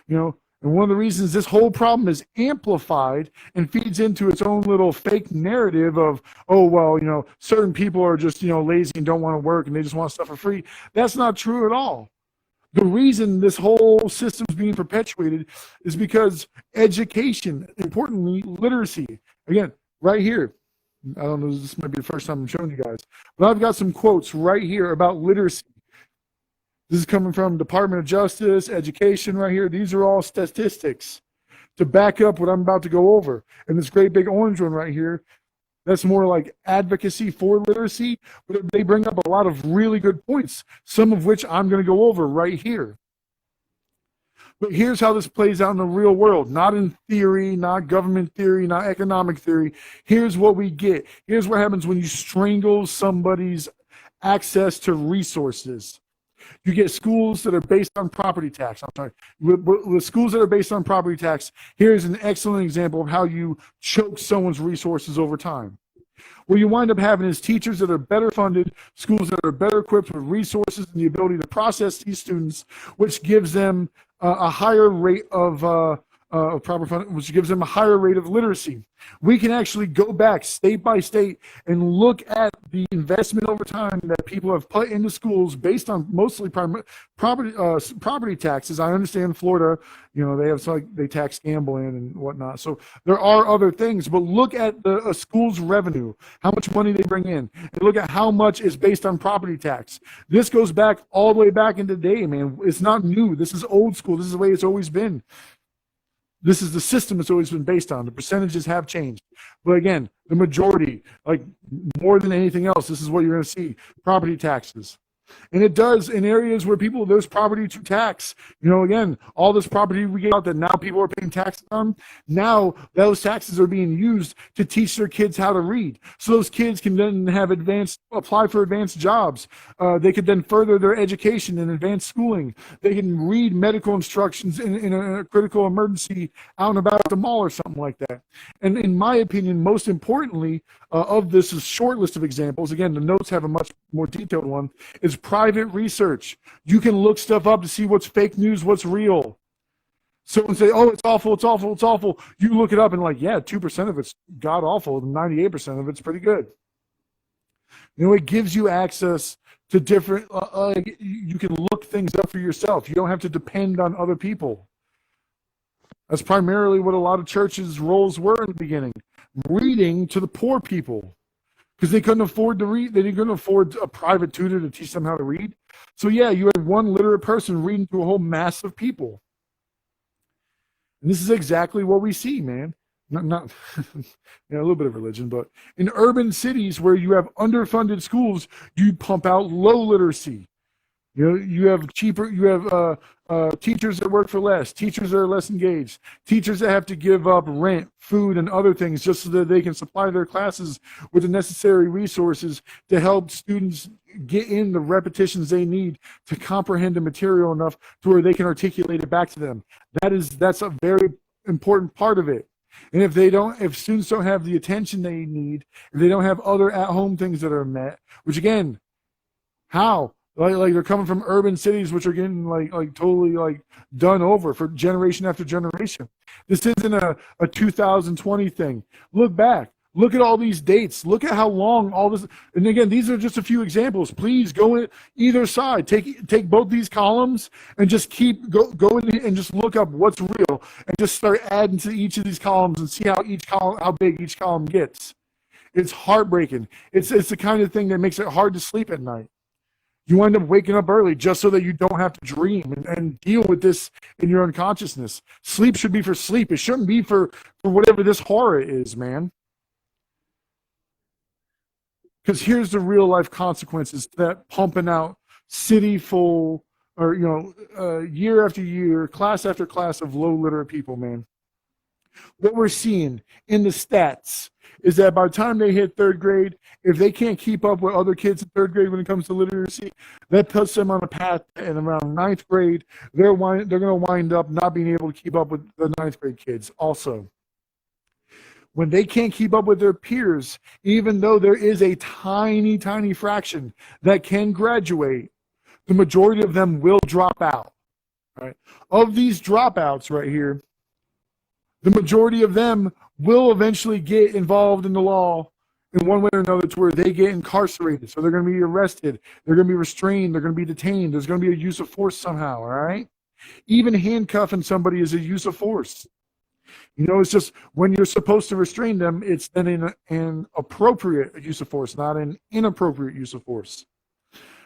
You know, and one of the reasons this whole problem is amplified and feeds into its own little fake narrative of, oh, well, you know, certain people are just, you know, lazy and don't want to work and they just want stuff for free. That's not true at all. The reason this whole system is being perpetuated is because education, importantly, literacy. Again, right here, I don't know, this might be the first time I'm showing you guys, but I've got some quotes right here about literacy. This is coming from Department of Justice, education right here. These are all statistics to back up what I'm about to go over. And this great big orange one right here, that's more like advocacy for literacy, but they bring up a lot of really good points, some of which I'm going to go over right here. But here's how this plays out in the real world, not in theory, not government theory, not economic theory. Here's what we get. Here's what happens when you strangle somebody's access to resources. You get schools that are based on property tax. I'm sorry. With schools that are based on property tax, here's an excellent example of how you choke someone's resources over time. What you wind up having is teachers that are better funded, schools that are better equipped with resources and the ability to process these students, which gives them a higher rate of which gives them a higher rate of literacy. We can actually go back state by state and look at the investment over time that people have put into schools based on mostly property taxes. I understand Florida, they tax gambling and whatnot. So there are other things, but look at a school's revenue, how much money they bring in, and look at how much is based on property tax. This goes back all the way back in the day, man. It's not new. This is old school. This is the way it's always been. This is the system it's always been based on. The percentages have changed. But again, the majority, like more than anything else, this is what you're going to see, property taxes. And it does in areas where there's property to tax. Again, all this property we get out that now people are paying taxes on, now those taxes are being used to teach their kids how to read. So those kids can then apply for advanced jobs. They could then further their education in advanced schooling. They can read medical instructions in a critical emergency out and about at the mall or something like that. And in my opinion, most importantly, of this is short list of examples. Again, the notes have a much more detailed one, is private research. You can look stuff up to see what's fake news, what's real. Someone say, oh, it's awful, it's awful, it's awful. You look it up and 2% of it's god awful, and 98% of it's pretty good. It gives you access to different, you can look things up for yourself. You don't have to depend on other people. That's primarily what a lot of churches' roles were in the beginning. Reading to the poor people, because they couldn't afford to read. They couldn't afford a private tutor to teach them how to read. So yeah, you had one literate person reading to a whole mass of people. And this is exactly what we see, man. Not a little bit of religion, but in urban cities where you have underfunded schools, you pump out low literacy. You have teachers that work for less, teachers that are less engaged, teachers that have to give up rent, food, and other things just so that they can supply their classes with the necessary resources to help students get in the repetitions they need to comprehend the material enough to where they can articulate it back to them. That's a very important part of it. And if students don't have the attention they need, if they don't have other at-home things that are met, which again, how? Like they're coming from urban cities, which are getting totally done over for generation after generation. This isn't a 2020 thing. Look back. Look at all these dates. Look at how long all this. And again, these are just a few examples. Please go in either side. Take both these columns and just go in and just look up what's real and just start adding to each of these columns and see how big each column gets. It's heartbreaking. It's the kind of thing that makes it hard to sleep at night. You end up waking up early just so that you don't have to dream and deal with this in your unconsciousness. Sleep should be for sleep. It shouldn't be for whatever this horror is, man. Because here's the real life consequences to that pumping out city full or, year after year, class after class of low literate people, man. What we're seeing in the stats is that by the time they hit third grade, if they can't keep up with other kids in third grade when it comes to literacy, that puts them on a path. And around ninth grade, they're going to wind up not being able to keep up with the ninth grade kids also. When they can't keep up with their peers, even though there is a tiny, tiny fraction that can graduate, the majority of them will drop out. Right? Of these dropouts right here, the majority of them will eventually get involved in the law in one way or another to where they get incarcerated. So they're going to be arrested. They're going to be restrained. They're going to be detained. There's going to be a use of force somehow, all right? Even handcuffing somebody is a use of force. It's just when you're supposed to restrain them, it's then an appropriate use of force, not an inappropriate use of force.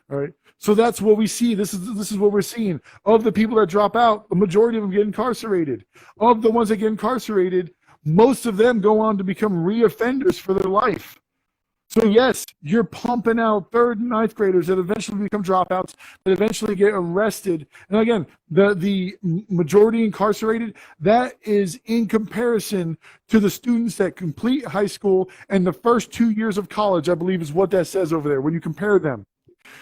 All right. So that's what we see. This is what we're seeing. Of the people that drop out, the majority of them get incarcerated. Of the ones that get incarcerated, most of them go on to become reoffenders for their life. So yes, you're pumping out third and ninth graders that eventually become dropouts, that eventually get arrested. And again, the majority incarcerated, that is in comparison to the students that complete high school and the first 2 years of college, I believe is what that says over there when you compare them.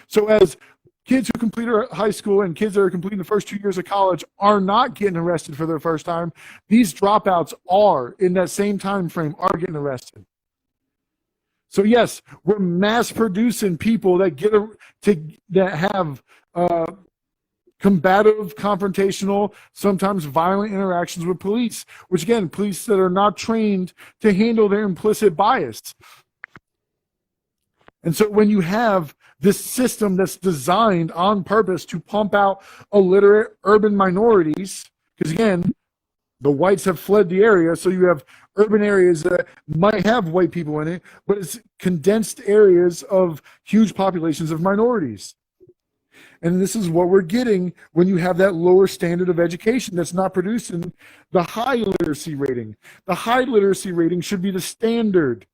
So as kids who complete high school and kids that are completing the first 2 years of college are not getting arrested for their first time, these dropouts are, in that same time frame, are getting arrested. So yes, we're mass producing people that have combative, confrontational, sometimes violent interactions with police, which again, police that are not trained to handle their implicit bias. And so when you have this system that's designed on purpose to pump out illiterate urban minorities, because again, the whites have fled the area, so you have urban areas that might have white people in it, but it's condensed areas of huge populations of minorities. And this is what we're getting when you have that lower standard of education that's not producing the high literacy rating. The high literacy rating should be the standard.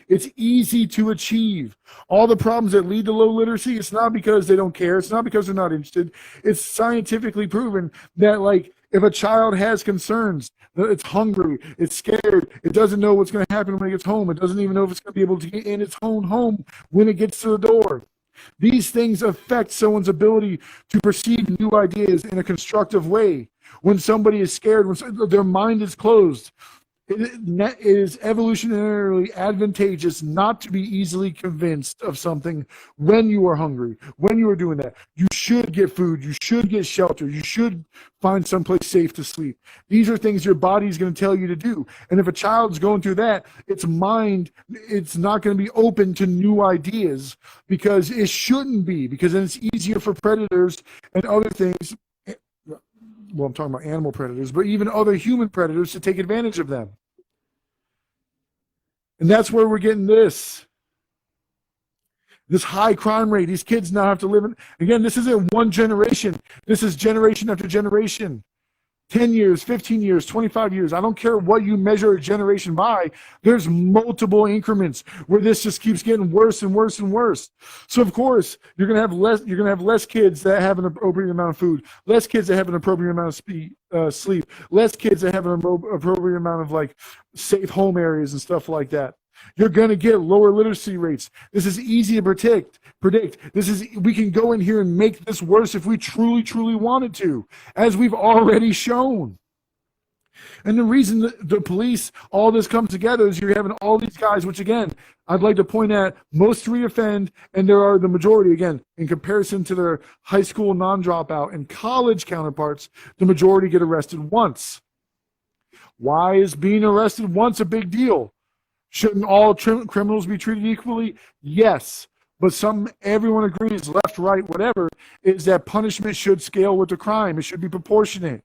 It's easy to achieve. All the problems that lead to low literacy, it's not because they don't care. It's not because they're not interested. It's scientifically proven that, like, if a child has concerns, it's hungry, it's scared, it doesn't know what's going to happen when it gets home, it doesn't even know if it's going to be able to get in its own home when it gets to the door. These things affect someone's ability to perceive new ideas in a constructive way. When somebody is scared, when their mind is closed, it is evolutionarily advantageous not to be easily convinced of something when you are hungry, when you are doing that. You should get food, you should get shelter, you should find someplace safe to sleep. These are things your body is going to tell you to do. And if a child's going through that, its mind, it's not going to be open to new ideas, because it shouldn't be, because then it's easier for predators and other things. Well, I'm talking about animal predators, but even other human predators to take advantage of them. And that's where we're getting this high crime rate. These kids now have to live in, again, this isn't one generation. This is generation after generation. 10 years, 15 years, 25 years. I don't care what you measure a generation by. There's multiple increments where this just keeps getting worse and worse and worse. So of course, you're going to have less kids that have an appropriate amount of food, less kids that have an appropriate amount of sleep, less kids that have an appropriate amount of, like, safe home areas and stuff like that. You're going to get lower literacy rates. This is easy to predict. We can go in here and make this worse if we truly, truly wanted to, as we've already shown. And the reason that the police, all this comes together, is you're having all these guys, which again, I'd like to point at, most reoffend, and there are the majority, again, in comparison to their high school non-dropout and college counterparts, the majority get arrested once. Why is being arrested once a big deal? Shouldn't all criminals be treated equally? Yes. But everyone agrees, left, right, whatever, is that punishment should scale with the crime. It should be proportionate.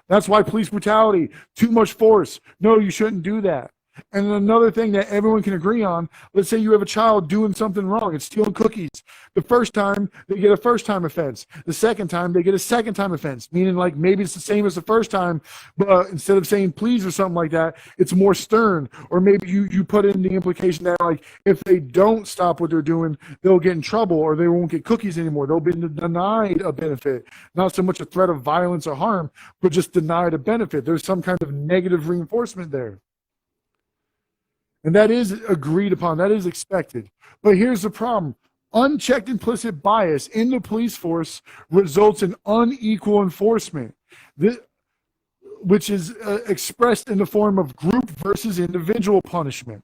That's why police brutality, too much force. No, you shouldn't do that. And another thing that everyone can agree on, let's say you have a child doing something wrong, it's stealing cookies. The first time, they get a first-time offense. The second time, they get a second-time offense, meaning, like, maybe it's the same as the first time, but instead of saying please or something like that, it's more stern. Or maybe you put in the implication that, like, if they don't stop what they're doing, they'll get in trouble, or they won't get cookies anymore. They'll be denied a benefit. Not so much a threat of violence or harm, but just denied a benefit. There's some kind of negative reinforcement there. And that is agreed upon. That is expected. But here's the problem. Unchecked implicit bias in the police force results in unequal enforcement, which is expressed in the form of group versus individual punishment.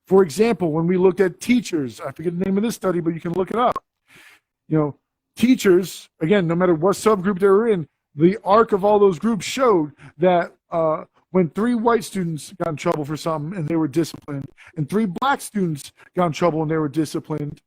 For example, when we looked at teachers, I forget the name of this study, but you can look it up. Teachers, again, no matter what subgroup they were in, the arc of all those groups showed that when 3 white students got in trouble for something and they were disciplined, and 3 black students got in trouble and they were disciplined,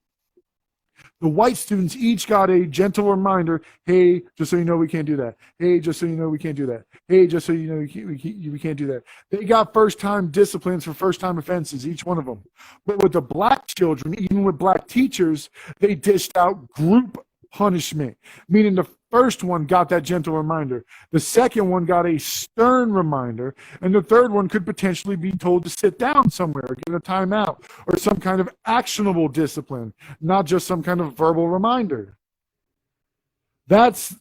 the white students each got a gentle reminder, hey, just so you know, we can't do that. Hey, just so you know, we can't do that. Hey, just so you know, we can't do that. They got first-time disciplines for first-time offenses, each one of them. But with the black children, even with black teachers, they dished out group punishment, meaning the first one got that gentle reminder, the second one got a stern reminder, and the third one could potentially be told to sit down somewhere, or get a timeout, or some kind of actionable discipline, not just some kind of verbal reminder. That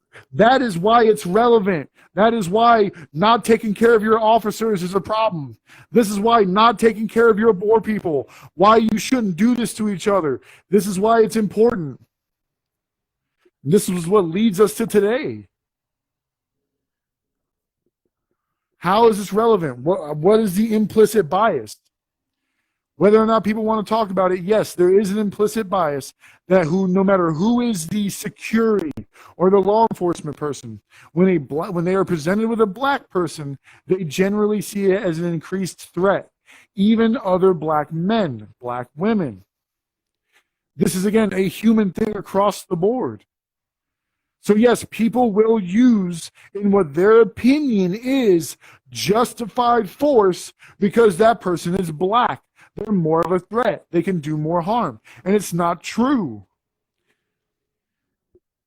is why it's relevant. That is why not taking care of your officers is a problem. This is why not taking care of your poor people, why you shouldn't do this to each other. This is why it's important. This is what leads us to today. How is this relevant? What is the implicit bias? Whether or not people want to talk about it, yes, there is an implicit bias that no matter who is the security or the law enforcement person, when they are presented with a black person, they generally see it as an increased threat. Even other black men, black women. This is, again, a human thing across the board. So yes, people will use, in what their opinion is, justified force because that person is black. They're more of a threat. They can do more harm. And it's not true.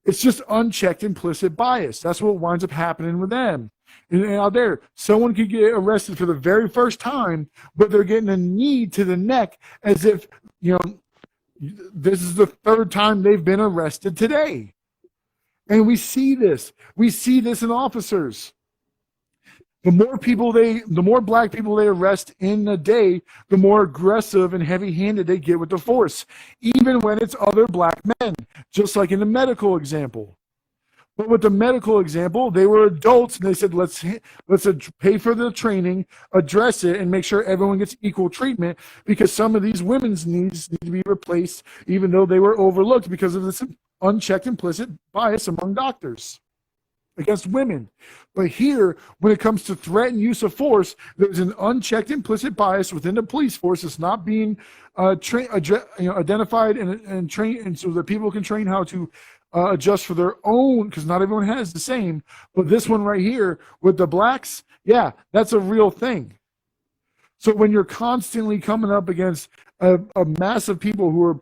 It's just unchecked implicit bias. That's what winds up happening with them. And out there, someone could get arrested for the very first time, but they're getting a knee to the neck as if, this is the third time they've been arrested today. And we see this. We see this in officers. The more black people they arrest in a day, the more aggressive and heavy-handed they get with the force, even when it's other black men, just like in the medical example. But with the medical example, they were adults, and they said, let's pay for the training, address it, and make sure everyone gets equal treatment, because some of these women's needs need to be replaced, even though they were overlooked because of this unchecked implicit bias among doctors against women. But here, when it comes to threat and use of force, there's an unchecked implicit bias within the police force that's not being identified and trained, and so that people can train how to adjust for their own, because not everyone has the same. But this one right here with the blacks, yeah, that's a real thing. So when you're constantly coming up against a mass of people who are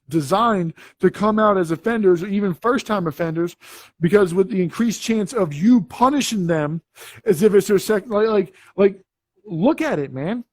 designed to come out as offenders or even first-time offenders, because with the increased chance of you punishing them as if it's their second, like, look at it, man.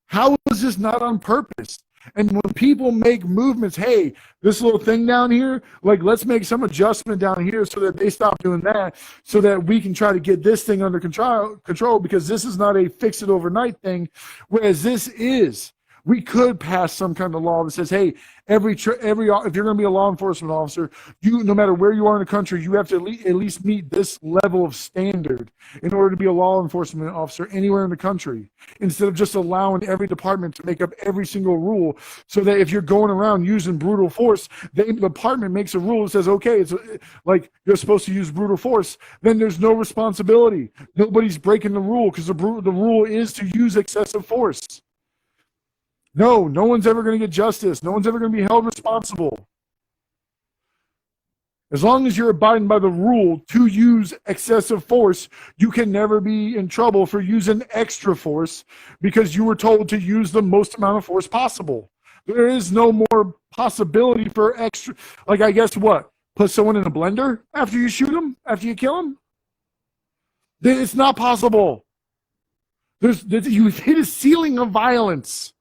How is this not on purpose? And when people make movements, hey, this little thing down here, like, let's make some adjustment down here so that they stop doing that, so that we can try to get this thing under control, because this is not a fix it overnight thing, whereas this is. We could pass some kind of law that says, hey, if you're going to be a law enforcement officer, no matter where you are in the country, you have to at least meet this level of standard in order to be a law enforcement officer anywhere in the country, instead of just allowing every department to make up every single rule, so that if you're going around using brutal force, the department makes a rule that says, okay, it's like you're supposed to use brutal force, then there's no responsibility. Nobody's breaking the rule, because the rule is to use excessive force. No one's ever going to get justice. No one's ever going to be held responsible. As long as you're abiding by the rule to use excessive force, you can never be in trouble for using extra force, because you were told to use the most amount of force possible. There is no more possibility for extra. Like, I guess what? Put someone in a blender after you shoot them? After you kill them? It's not possible. You hit a ceiling of violence.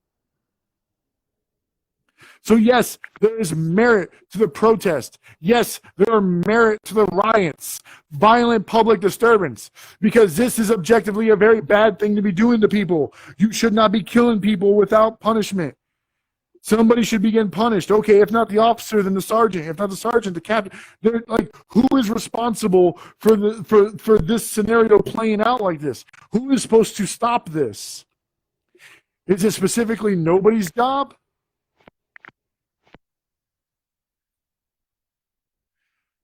So yes, there is merit to the protest. Yes, there are merit to the riots, violent public disturbance, because this is objectively a very bad thing to be doing to people. You should not be killing people without punishment. Somebody should be getting punished. Okay, if not the officer, then the sergeant. If not the sergeant, the captain. They're like, who is responsible for this scenario playing out like this? Who is supposed to stop this? Is it specifically nobody's job?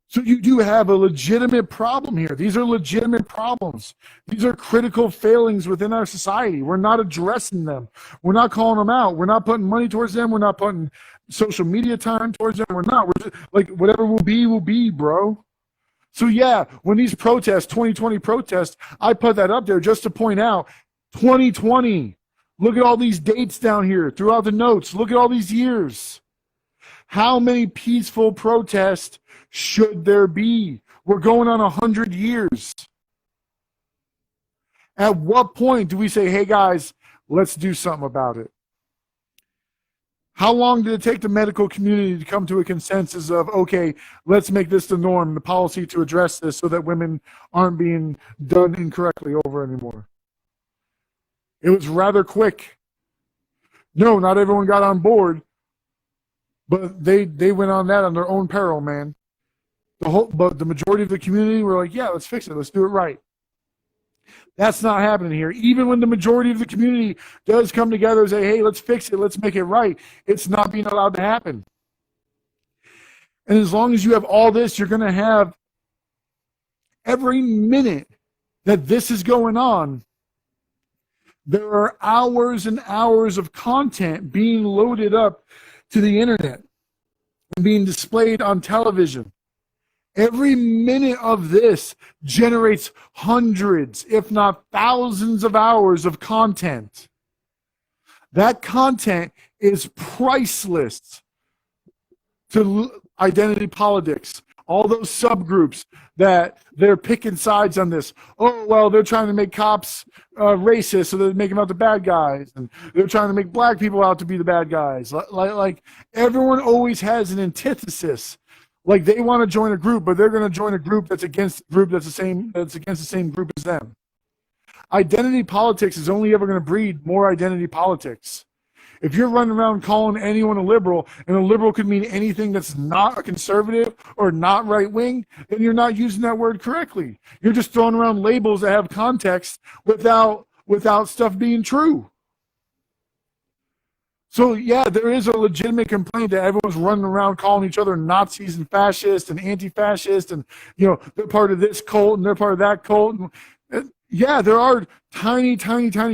So you do have a legitimate problem here. These are legitimate problems. These are critical failings within our society. We're not addressing them. We're not calling them out. We're not putting money towards them. We're not putting social media time towards them. We're not. We're just, like, whatever will be, bro. So yeah, when these protests, 2020 protests, I put that up there just to point out 2020. Look at all these dates down here throughout the notes. Look at all these years. How many peaceful protests should there be? We're going on 100 years. At what point do we say, hey guys, let's do something about it? How long did it take the medical community to come to a consensus of, okay, let's make this the norm, the policy to address this so that women aren't being done incorrectly over anymore? It was rather quick. No, not everyone got on board, but they went on that on their own peril, man. But the majority of the community were like, yeah, let's fix it. Let's do it right. That's not happening here. Even when the majority of the community does come together and say, hey, let's fix it, let's make it right, it's not being allowed to happen. And as long as you have all this, you're going to have every minute that this is going on, there are hours and hours of content being loaded up to the internet and being displayed on television. Every minute of this generates hundreds, if not thousands of hours of content. That content is priceless to identity politics. All those subgroups that they're picking sides on this. Oh, well, they're trying to make cops racist, so they make them out the bad guys. And they're trying to make black people out to be the bad guys. Like everyone always has an antithesis. Like they want to join a group, but they're going to join a group that's against a group that's against the same group as them. Identity politics is only ever going to breed more identity politics. If you're running around calling anyone a liberal, and a liberal could mean anything that's not a conservative or not right-wing, then you're not using that word correctly. You're just throwing around labels that have context without stuff being true. So yeah, there is a legitimate complaint that everyone's running around calling each other Nazis and fascists and anti-fascist, and they're part of this cult and they're part of that cult. And yeah, there are tiny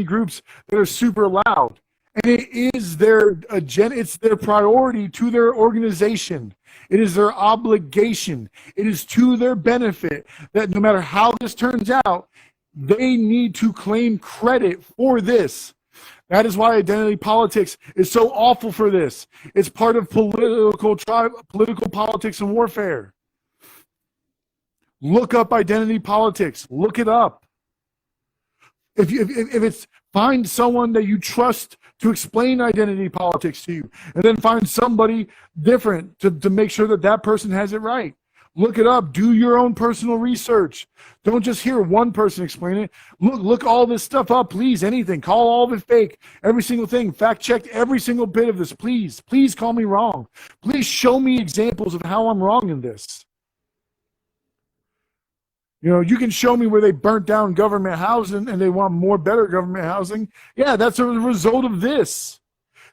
groups that are super loud. And it is their agenda, it's their priority to their organization. It is their obligation. It is to their benefit that no matter how this turns out, they need to claim credit for this. That is why identity politics is so awful for this. It's part of political politics and warfare. Look up identity politics. Look it up. If it's, find someone that you trust to explain identity politics to you, and then find somebody different to make sure that that person has it right. Look it up. Do your own personal research. Don't just hear one person explain it. Look all this stuff up, please. Anything. Call all of it fake. Every single thing. Fact check every single bit of this, please. Please call me wrong. Please show me examples of how I'm wrong in this. You can show me where they burnt down government housing and they want more better government housing. Yeah, that's a result of this.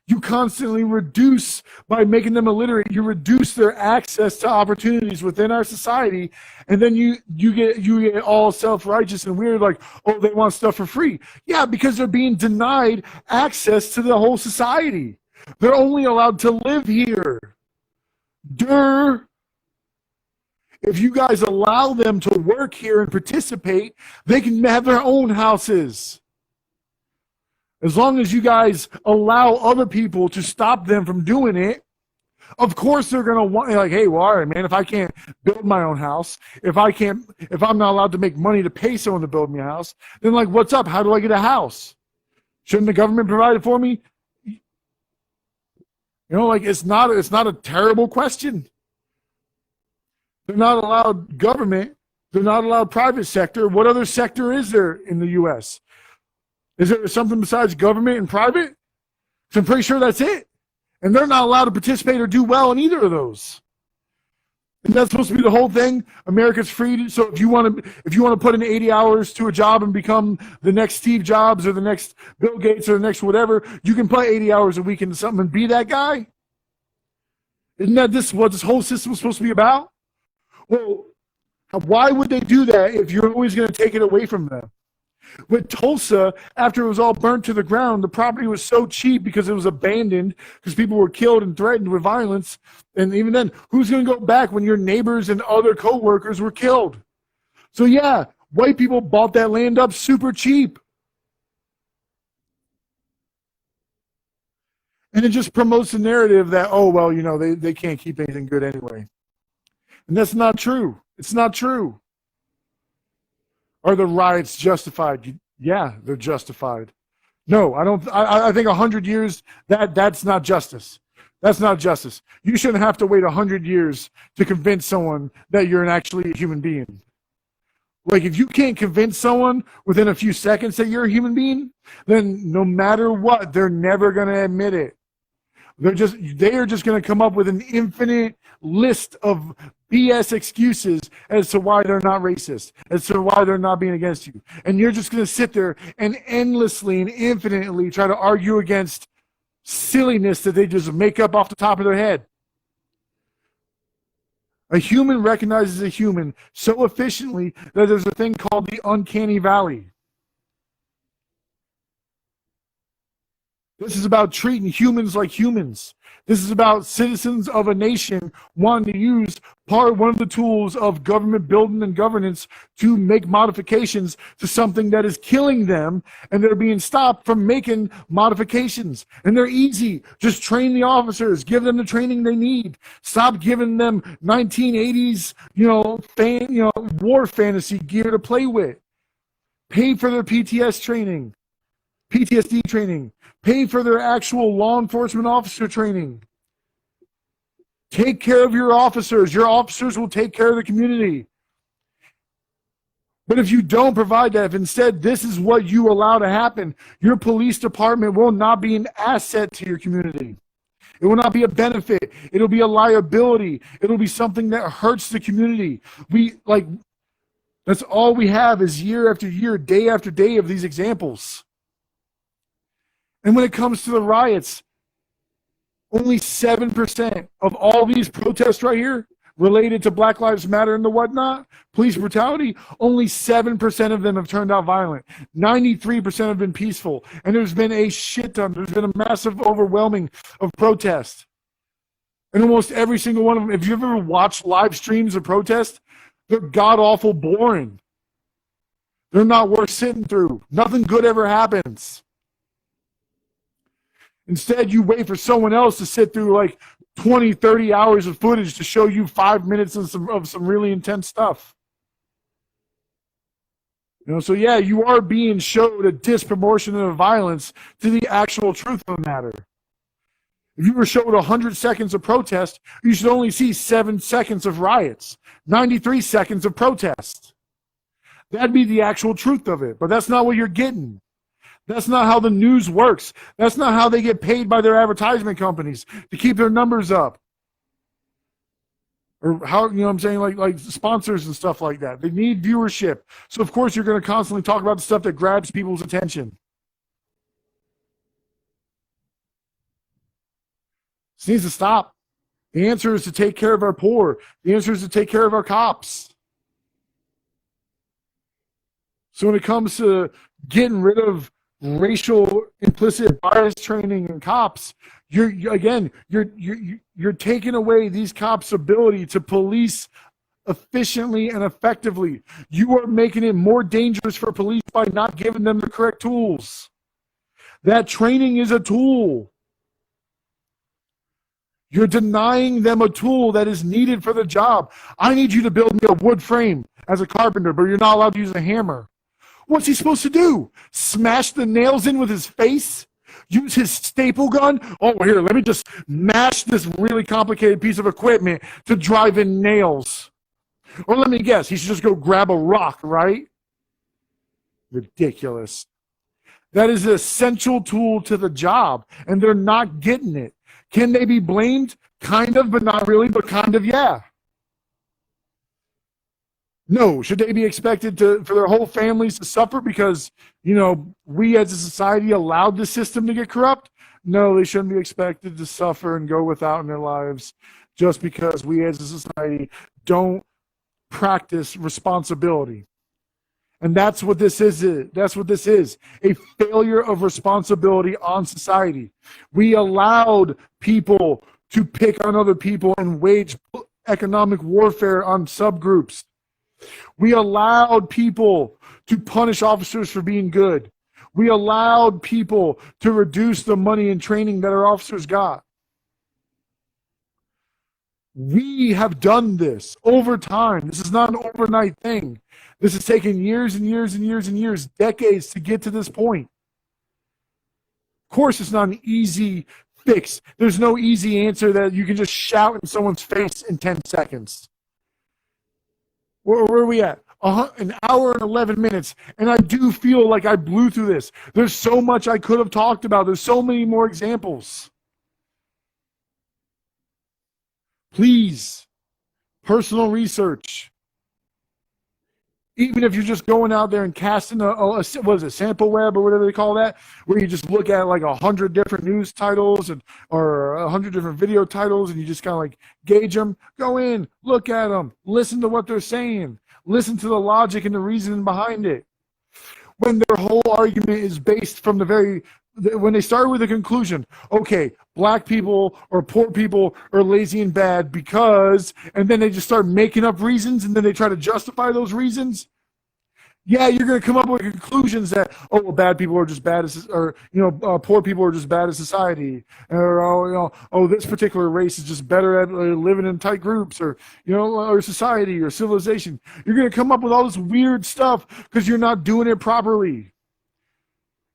You constantly reduce, by making them illiterate, you reduce their access to opportunities within our society, and then you get all self-righteous and weird, like, oh, they want stuff for free. Yeah, because they're being denied access to the whole society. They're only allowed to live here. Duh. If you guys allow them to work here and participate, they can have their own houses. As long as you guys allow other people to stop them from doing it, of course they're going to want, like, hey, well, all right, man, if I can't build my own house, if I'm not allowed to make money to pay someone to build me a house, then, like, what's up? How do I get a house? Shouldn't the government provide it for me? It's not a terrible question. They're not allowed government. They're not allowed private sector. What other sector is there in the U.S.? Is there something besides government and private? So I'm pretty sure that's it. And they're not allowed to participate or do well in either of those. And that's supposed to be the whole thing. America's free. So if you want to put in 80 hours to a job and become the next Steve Jobs or the next Bill Gates or the next whatever, you can put 80 hours a week into something and be that guy. Isn't that what this whole system is supposed to be about? Well, why would they do that if you're always going to take it away from them? With Tulsa, after it was all burnt to the ground, the property was so cheap because it was abandoned, because people were killed and threatened with violence. And even then, who's going to go back when your neighbors and other co-workers were killed? So yeah, white people bought that land up super cheap. And it just promotes the narrative that, oh, well, they can't keep anything good anyway. And that's not true. It's not true. Are the riots justified? Yeah, they're justified. No, I don't. I think 100 years, that's not justice. That's not justice. You shouldn't have to wait 100 years to convince someone that you're actually a human being. Like, if you can't convince someone within a few seconds that you're a human being, then no matter what, they're never going to admit it. They are just going to come up with an infinite list of BS excuses as to why they're not racist, as to why they're not being against you. And you're just going to sit there and endlessly and infinitely try to argue against silliness that they just make up off the top of their head. A human recognizes a human so efficiently that there's a thing called the uncanny valley. This is about treating humans like humans. This is about citizens of a nation wanting to use one of the tools of government building and governance to make modifications to something that is killing them, and they're being stopped from making modifications. And they're easy. Just train the officers, give them the training they need. Stop giving them 1980s, war fantasy gear to play with. Pay for their PTSD training. Pay for their actual law enforcement officer training. Take care of your officers. Your officers will take care of the community. But if you don't provide that, if instead this is what you allow to happen, your police department will not be an asset to your community. It will not be a benefit. It'll be a liability. It'll be something that hurts the community. That's all we have is year after year, day after day of these examples. And when it comes to the riots, only 7% of all these protests right here related to Black Lives Matter and the whatnot, police brutality, only 7% of them have turned out violent. 93% have been peaceful. And there's been a shit ton. There's been a massive overwhelming of protests. And almost every single one of them, if you've ever watched live streams of protests, they're god-awful boring. They're not worth sitting through. Nothing good ever happens. Instead, you wait for someone else to sit through like 20, 30 hours of footage to show you 5 minutes of some really intense stuff. So yeah, you are being showed a disproportionate of violence to the actual truth of the matter. If you were showed 100 seconds of protest, you should only see 7 seconds of riots, 93 seconds of protest. That'd be the actual truth of it, but that's not what you're getting. That's not how the news works. That's not how they get paid by their advertisement companies to keep their numbers up. Or how, I'm saying, like sponsors and stuff like that. They need viewership. So of course you're going to constantly talk about the stuff that grabs people's attention. This needs to stop. The answer is to take care of our poor. The answer is to take care of our cops. So when it comes to getting rid of racial implicit bias training in cops, you're taking away these cops' ability to police efficiently and effectively. You are making it more dangerous for police by not giving them the correct tools. That training is a tool. You're denying them a tool that is needed for the job. I need you to build me a wood frame as a carpenter, but you're not allowed to use a hammer. What's he supposed to do? Smash the nails in with his face? Use his staple gun? Oh, here, let me just mash this really complicated piece of equipment to drive in nails. Or let me guess, he should just go grab a rock, right? Ridiculous. That is an essential tool to the job, and they're not getting it. Can they be blamed? Kind of, but not really, but kind of, yeah. No. Should they be expected for their whole families to suffer because, we as a society allowed the system to get corrupt? No, they shouldn't be expected to suffer and go without in their lives just because we as a society don't practice responsibility. And that's what this is. That's what this is. A failure of responsibility on society. We allowed people to pick on other people and wage economic warfare on subgroups. We allowed people to punish officers for being good. We allowed people to reduce the money and training that our officers got. We have done this over time. This is not an overnight thing. This has taken years and years and years and years, decades to get to this point. Of course, it's not an easy fix. There's no easy answer that you can just shout in someone's face in 10 seconds. Where are we at? An hour and 11 minutes, and I do feel like I blew through this. There's so much I could have talked about. There's so many more examples. Please personal research. Even if you're just going out there and casting what is it, sample web or whatever they call that, where you just look at like 100 different news titles or 100 different video titles, and you just kind of like gauge them, go in, look at them, listen to what they're saying, listen to the logic and the reasoning behind it. When their whole argument is based from when they start with a conclusion, okay, black people or poor people are lazy and bad because, and then they just start making up reasons, and then they try to justify those reasons. Yeah, you're going to come up with conclusions that, oh, well, bad people are just bad as, or, poor people are just bad as society, or, oh, this particular race is just better at living in tight groups, or, or society or civilization. You're going to come up with all this weird stuff because you're not doing it properly.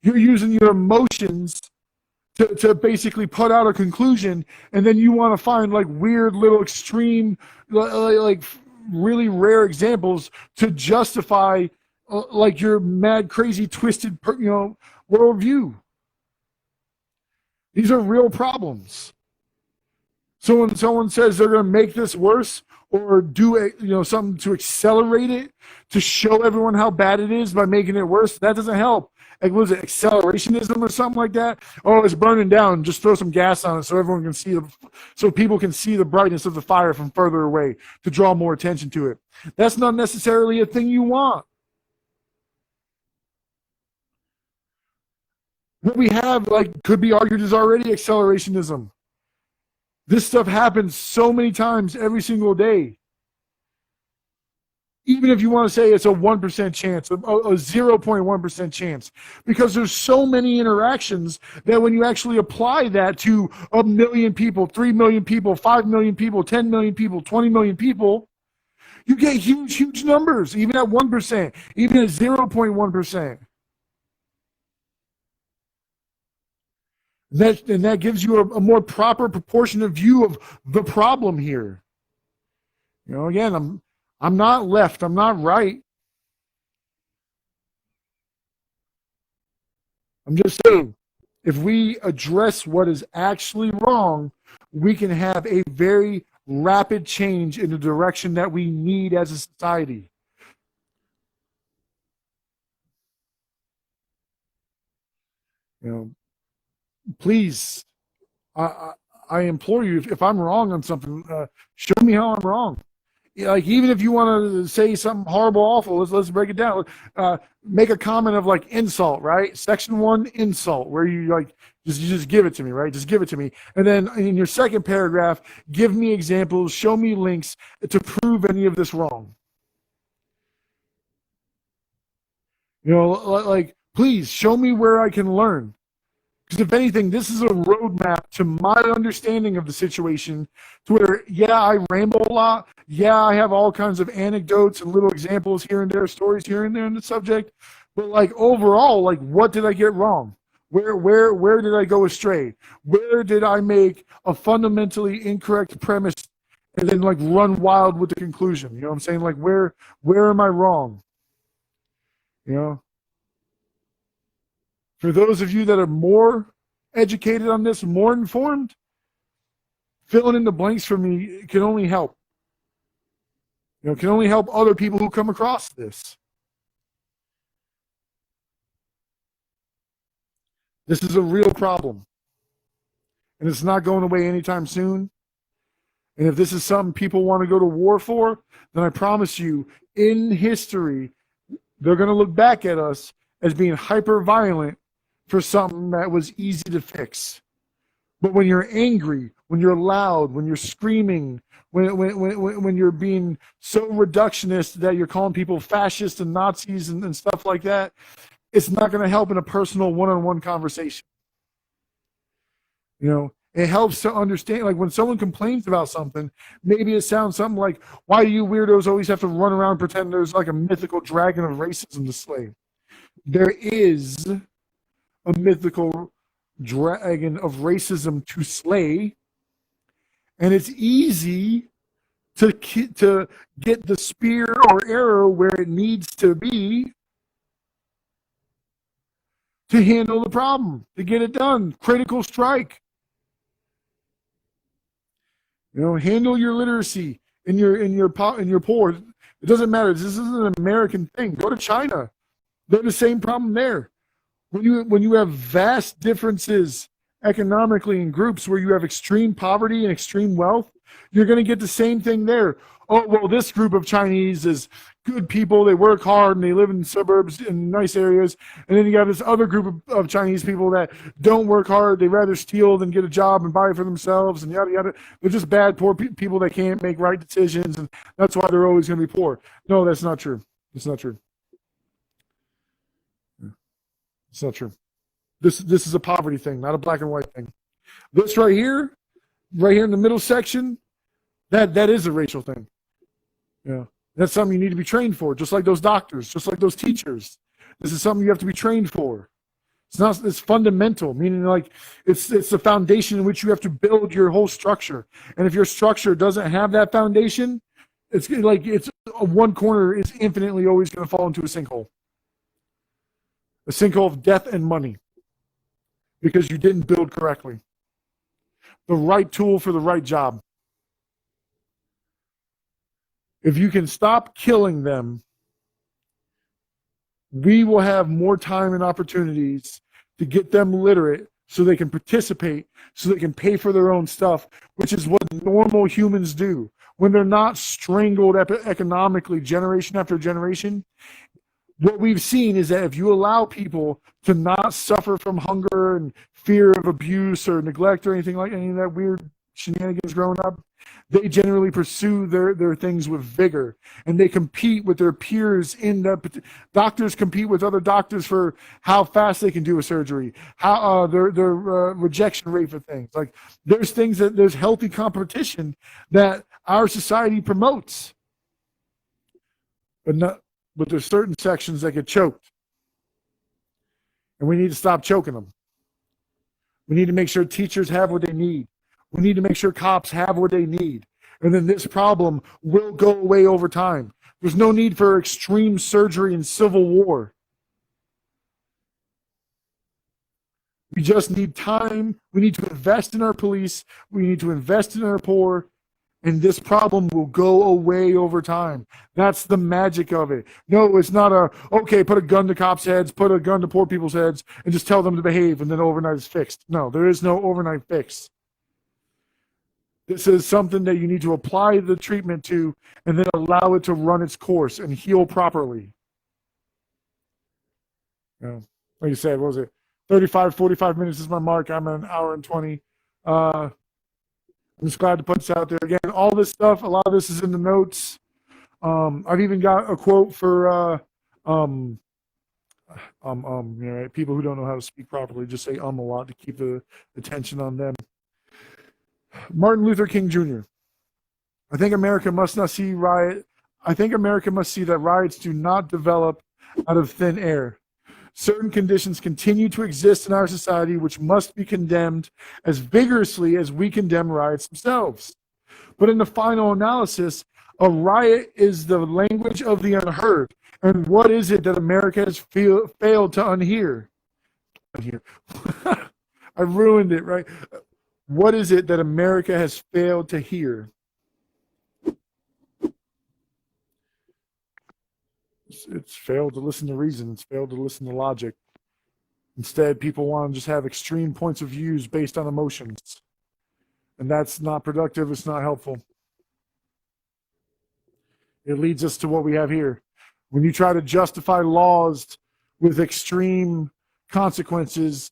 You're using your emotions to basically put out a conclusion, and then you want to find like weird little extreme, like really rare examples to justify like your mad, crazy, twisted, worldview. These are real problems. So when someone says they're going to make this worse or do something to accelerate it, to show everyone how bad it is by making it worse, that doesn't help. Like, what is it, accelerationism or something like that? Oh, it's burning down. Just throw some gas on it so everyone can see so people can see the brightness of the fire from further away to draw more attention to it. That's not necessarily a thing you want. What we have, could be argued is already accelerationism. This stuff happens so many times every single day. Even if you want to say it's a 1% chance, a 0.1% chance, because there's so many interactions that when you actually apply that to 1 million people, 3 million people, 5 million people, 10 million people, 20 million people, you get huge, huge numbers, even at 1%, even at 0.1%. And that gives you a more proper proportionate view of the problem here. Again, I'm not left, I'm not right. I'm just saying, if we address what is actually wrong, we can have a very rapid change in the direction that we need as a society. Please, I implore you, if I'm wrong on something, show me how I'm wrong. Like, even if you want to say something horrible, awful, let's break it down. Make a comment of like insult, right? Section 1, insult, where you just give it to me, right? Just give it to me. And then in your second paragraph, give me examples, show me links to prove any of this wrong. Please show me where I can learn. Because if anything, this is a roadmap to my understanding of the situation, to where, yeah, I ramble a lot. Yeah, I have all kinds of anecdotes and little examples here and there, stories here and there in the subject. But overall, what did I get wrong? Where did I go astray? Where did I make a fundamentally incorrect premise and then run wild with the conclusion? You know what I'm saying? Where am I wrong? For those of you that are more educated on this, more informed, filling in the blanks for me can only help. Can only help other people who come across this. This is a real problem. And it's not going away anytime soon. And if this is something people want to go to war for, then I promise you, in history, they're going to look back at us as being hyper violent for something that was easy to fix. But when you're angry, when you're loud, when you're screaming, when you're being so reductionist that you're calling people fascists and Nazis and stuff like that, it's not going to help in a personal one-on-one conversation. It helps to understand, when someone complains about something, maybe it sounds something like, why do you weirdos always have to run around and pretend there's a mythical dragon of racism to slay? There is a mythical dragon of racism to slay, and it's easy to get the spear or arrow where it needs to be to handle the problem, to get it done. Critical strike. Handle your literacy. in your poor. It doesn't matter. This isn't an American thing. Go to China. They're the same problem there. When you have vast differences economically in groups where you have extreme poverty and extreme wealth, you're going to get the same thing there. Oh, well, this group of Chinese is good people. They work hard and they live in suburbs in nice areas. And then you got this other group of Chinese people that don't work hard. They rather steal than get a job and buy it for themselves and yada, yada. They're just bad, poor people that can't make right decisions. And that's why they're always going to be poor. No, that's not true. It's not true. It's not true. This is a poverty thing, not a black and white thing. This right here in the middle section, that is a racial thing. Yeah, that's something you need to be trained for, just like those doctors, just like those teachers. This is something you have to be trained for. It's fundamental, meaning like it's the foundation in which you have to build your whole structure. And if your structure doesn't have that foundation, it's one corner is infinitely always going to fall into a sinkhole of death and money, because you didn't build correctly. The right tool for the right job. If you can stop killing them, we will have more time and opportunities to get them literate so they can participate, so they can pay for their own stuff, which is what normal humans do. When they're not strangled economically generation after generation, what we've seen is that if you allow people to not suffer from hunger and fear of abuse or neglect or anything like any of that weird shenanigans growing up, they generally pursue their things with vigor, and they compete with their peers in that. Doctors compete with other doctors for how fast they can do a surgery, how their rejection rate for things. Like there's healthy competition that our society promotes, but there's certain sections that get choked, and we need to stop choking them. We need to make sure teachers have what they need. We need to make sure cops have what they need. And then this problem will go away over time. There's no need for extreme surgery and civil war. We just need time. We need to invest in our police. We need to invest in our poor. And this problem will go away over time. That's the magic of it. No, it's not okay, put a gun to cops' heads, put a gun to poor people's heads, and just tell them to behave, and then overnight it's fixed. No, there is no overnight fix. This is something that you need to apply the treatment to and then allow it to run its course and heal properly. Like you said, what was it? 35, 45 minutes is my mark. I'm at an hour and 20. I'm just glad to put this out there. Again, all this stuff, a lot of this is in the notes. I've even got a quote for people who don't know how to speak properly, just say a lot to keep the attention on them. Martin Luther King Jr. I think America must see that riots do not develop out of thin air. Certain conditions continue to exist in our society which must be condemned as vigorously as we condemn riots themselves. But in the final analysis, a riot is the language of the unheard. And what is it that America has failed to unhear? I ruined it, right? What is it that America has failed to hear? It's failed to listen to reason. It's failed to listen to logic. Instead, people want to just have extreme points of views based on emotions. And that's not productive. It's not helpful. It leads us to what we have here. When you try to justify laws with extreme consequences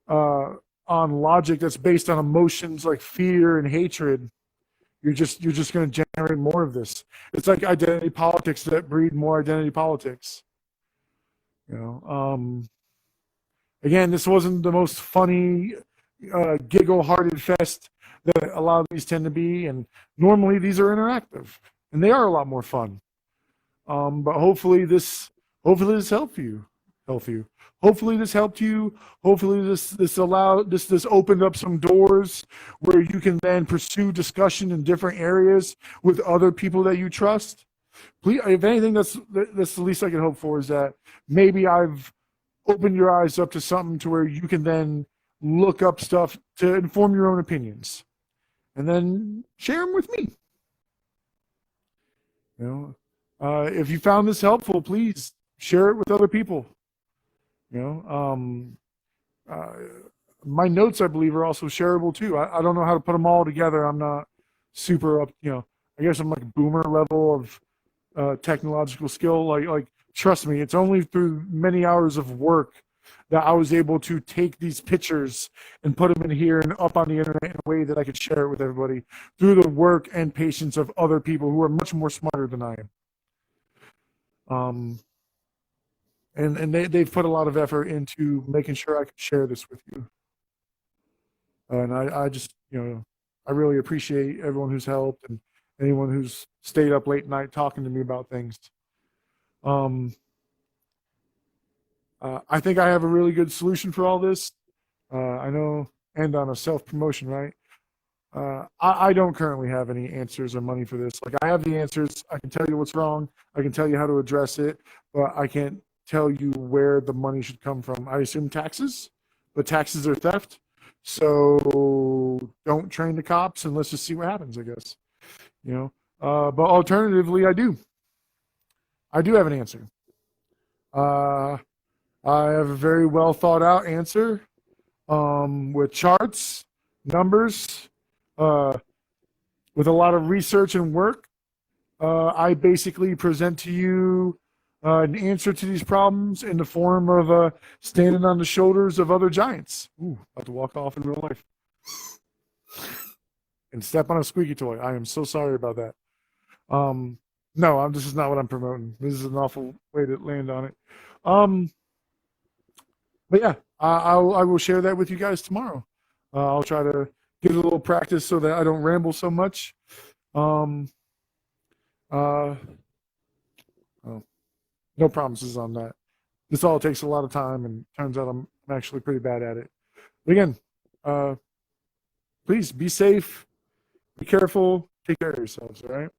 on logic that's based on emotions like fear and hatred, you're just going to generate more of this. It's like identity politics that breed more identity politics. Again, this wasn't the most funny, giggle-hearted fest that a lot of these tend to be, and normally these are interactive, and they are a lot more fun. But hopefully this helped you. Hopefully this helped you. Hopefully this opened up some doors where you can then pursue discussion in different areas with other people that you trust. Please, if anything, that's the least I can hope for, is that maybe I've opened your eyes up to something to where you can then look up stuff to inform your own opinions and then share them with me. You know, if you found this helpful, please share it with other people. You know, uh, my notes, I believe, are also shareable too. I don't know how to put them all together. I'm not super up. You know, I guess I'm like boomer level of technological skill. Like, trust me, it's only through many hours of work that I was able to take these pictures and put them in here and up on the internet in a way that I could share it with everybody through the work and patience of other people who are much more smarter than I am. And they've put a lot of effort into making sure I can share this with you. And I just, you know, I really appreciate everyone who's helped and anyone who's stayed up late night talking to me about things. I think I have a really good solution for all this. I know, and on a self promotion, right? I don't currently have any answers or money for this. Like, I have the answers. I can tell you what's wrong. I can tell you how to address it, but I can't tell you where the money should come from. I assume taxes, but taxes are theft. So don't train the cops and let's just see what happens, I guess. You know, but alternatively, I do. I do have an answer. Uh, I have a very well thought out answer with charts, numbers, uh, with a lot of research and work. I basically present to you an answer to these problems in the form of standing on the shoulders of other giants. Ooh, about to walk off in real life and step on a squeaky toy. I am so sorry about that. No, this is not what I'm promoting. This is an awful way to land on it. But yeah, I will share that with you guys tomorrow. I'll try to get a little practice so that I don't ramble so much. Um, uh, oh, no promises on that. This all takes a lot of time, and turns out I'm actually pretty bad at it. But again, please be safe, be careful, take care of yourselves. All right.